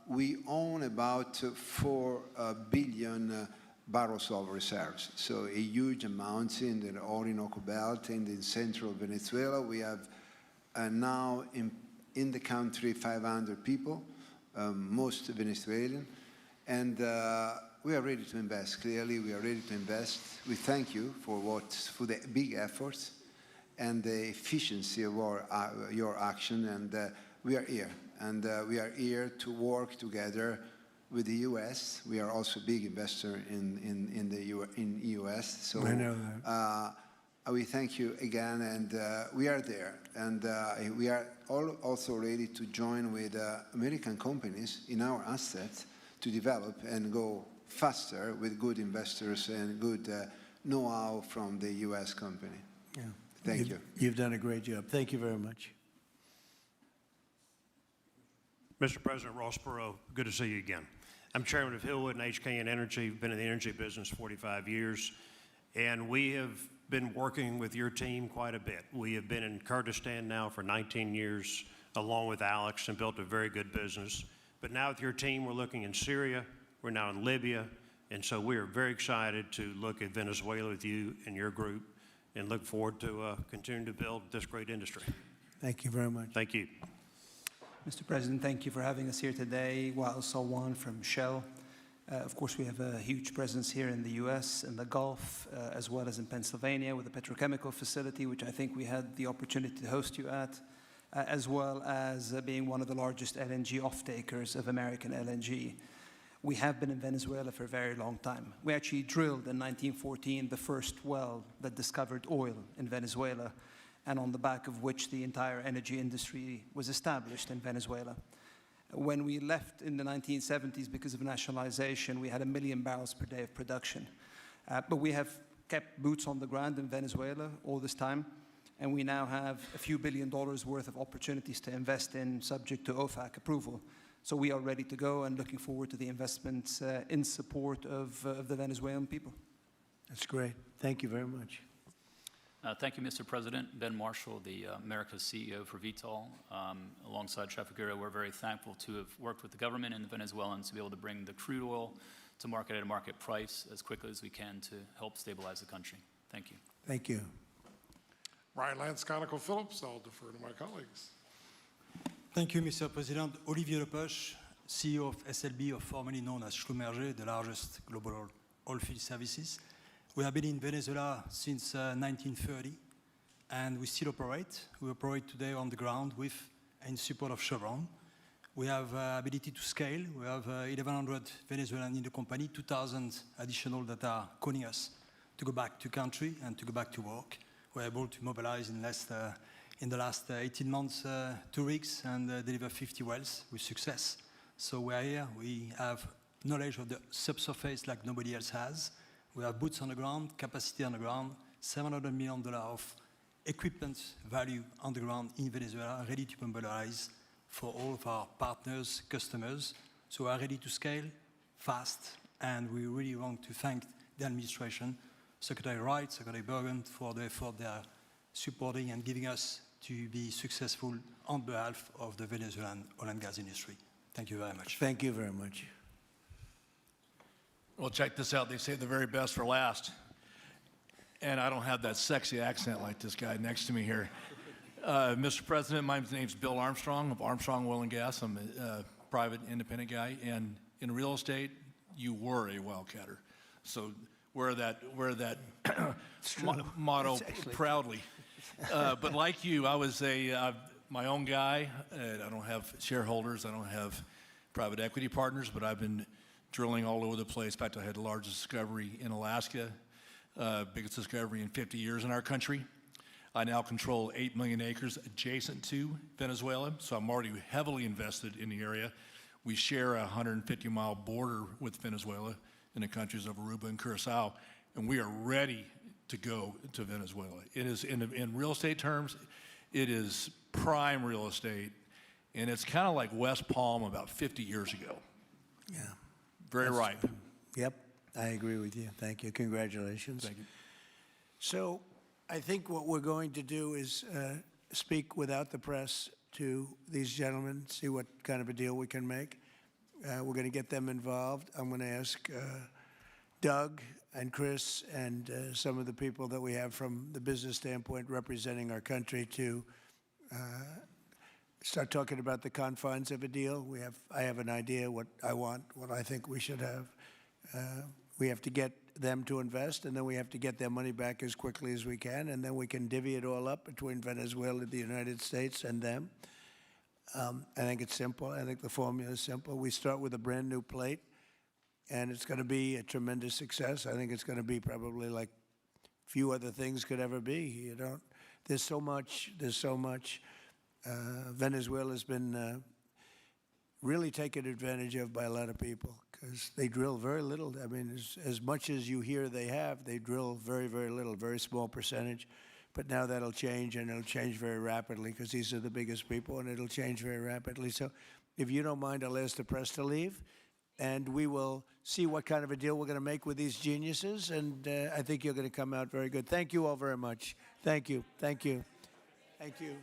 We own about 4 billion barrels of reserves, so a huge amount in the Orinoco Belt and in central Venezuela. We have now in the country 500 people, most Venezuelan, and we are ready to invest. Clearly, we are ready to invest. We thank you for the big efforts and the efficiency of your action, and we are here. And we are here to work together with the U.S. We are also a big investor in the U.S. So I know that. We thank you again, and we are there. And we are also ready to join with American companies in our assets to develop and go faster with good investors and good know-how from the U.S. company. Yeah. Thank you. You've done a great job. Thank you very much. Mr. President, Ross Perot, good to see you again. I'm chairman of Hillwood and HKN Energy. Been in the energy business 45 years, and we have been working with your team quite a bit. We have been in Kurdistan now for 19 years, along with Alex, and built a very good business. But now with your team, we're looking in Syria, we're now in Libya, and so we are very excited to look at Venezuela with you and your group, and look forward to continuing to build this great industry. Thank you very much. Thank you. Mr. President, thank you for having us here today. Wael Salwan from Shell. Of course, we have a huge presence here in the U.S., in the Gulf, as well as in Pennsylvania with the petrochemical facility, which I think we had the opportunity to host you at, as well as being one of the largest LNG off-takers of American LNG. We have been in Venezuela for a very long time. We actually drilled in 1914 the first well that discovered oil in Venezuela, and on the back of which the entire energy industry was established in Venezuela. When we left in the 1970s because of nationalization, we had 1 million barrels per day of production. But we have kept boots on the ground in Venezuela all this time, and we now have a few $1 billion worth of opportunities to invest in, subject to OFAC approval. So we are ready to go and looking forward to the investments in support of the Venezuelan people. That's great. Thank you very much. Thank you, Mr. President. Ben Marshall, the America's CEO for Vitol. Alongside Trafigura, we're very thankful to have worked with the government and the Venezuelans to be able to bring the crude oil to market at a market price as quickly as we can to help stabilize the country. Thank you. Thank you. Brian Lance, ConocoPhillips. I'll defer to my colleagues. Thank you, Mr. President. Olivier Lepoche, CEO of SLB, or formerly known as Schlumberger, the largest global oilfield services. We have been in Venezuela since 1930, and we still operate. We operate today on the ground with in support of Chevron. We have ability to scale. We have 1,100 Venezuelans in the company, 2,000 additional that are calling us to go back to country and to go back to work. We're able to mobilize in the last 18 months 2 rigs and deliver 50 wells with success. So we're here. We have knowledge of the subsurface like nobody else has. We have boots on the ground, capacity on the ground, $700 million of equipment value on the ground in Venezuela, ready to mobilize for all of our partners, customers. So we are ready to scale fast, and we really want to thank the administration, Secretary Wright, Secretary Bergen, for the effort they are supporting and giving us to be successful on behalf of the Venezuelan oil and gas industry. Thank you very much. Thank you very much. Well, check this out. They say the very best for last. and I don't have that sexy accent like this guy next to me here. Mr. President, my name's Bill Armstrong of Armstrong Oil and Gas. I'm a private independent guy, and in real estate, you were a wildcatter. So wear that motto proudly. But like you, I was my own guy. I don't have shareholders. I don't have private equity partners, but I've been drilling all over the place. In fact, I had the largest discovery in Alaska, biggest discovery in 50 years in our country. I now control 8 million acres adjacent to Venezuela, so I'm already heavily invested in the area. We share a 150-mile border with Venezuela in the countries of Aruba and Curacao, and we are ready to go to Venezuela. It is, in real estate terms, it is prime real estate, and it's kind of like West Palm about 50 years ago. Yeah. Very ripe. Yep, I agree with you. Thank you. Congratulations. Thank you. So I think what we're going to do is speak without the press to these gentlemen, see what kind of a deal we can make. We're going to get them involved. I'm going to ask Doug and Chris and some of the people that we have from the business standpoint representing our country to start talking about the confines of a deal. I have an idea what I want, what I think we should have. We have to get them to invest, and then we have to get their money back as quickly as we can, and then we can divvy it all up between Venezuela, the United States, and them. I think it's simple. I think the formula is simple. We start with a brand new plate, and it's going to be a tremendous success. I think it's going to be probably like few other things could ever be. There's so much. Venezuela's been really taken advantage of by a lot of people because they drill very little. I mean, as much as you hear they drill very, very little, very small percentage. But now that'll change, and it'll change very rapidly because these are the biggest people, and it'll change very rapidly. So if you don't mind, I'll ask the press to leave, and we will see what kind of a deal we're going to make with these geniuses, and I think you're going to come out very good. Thank you all very much. Thank you. Thank you. Thank you.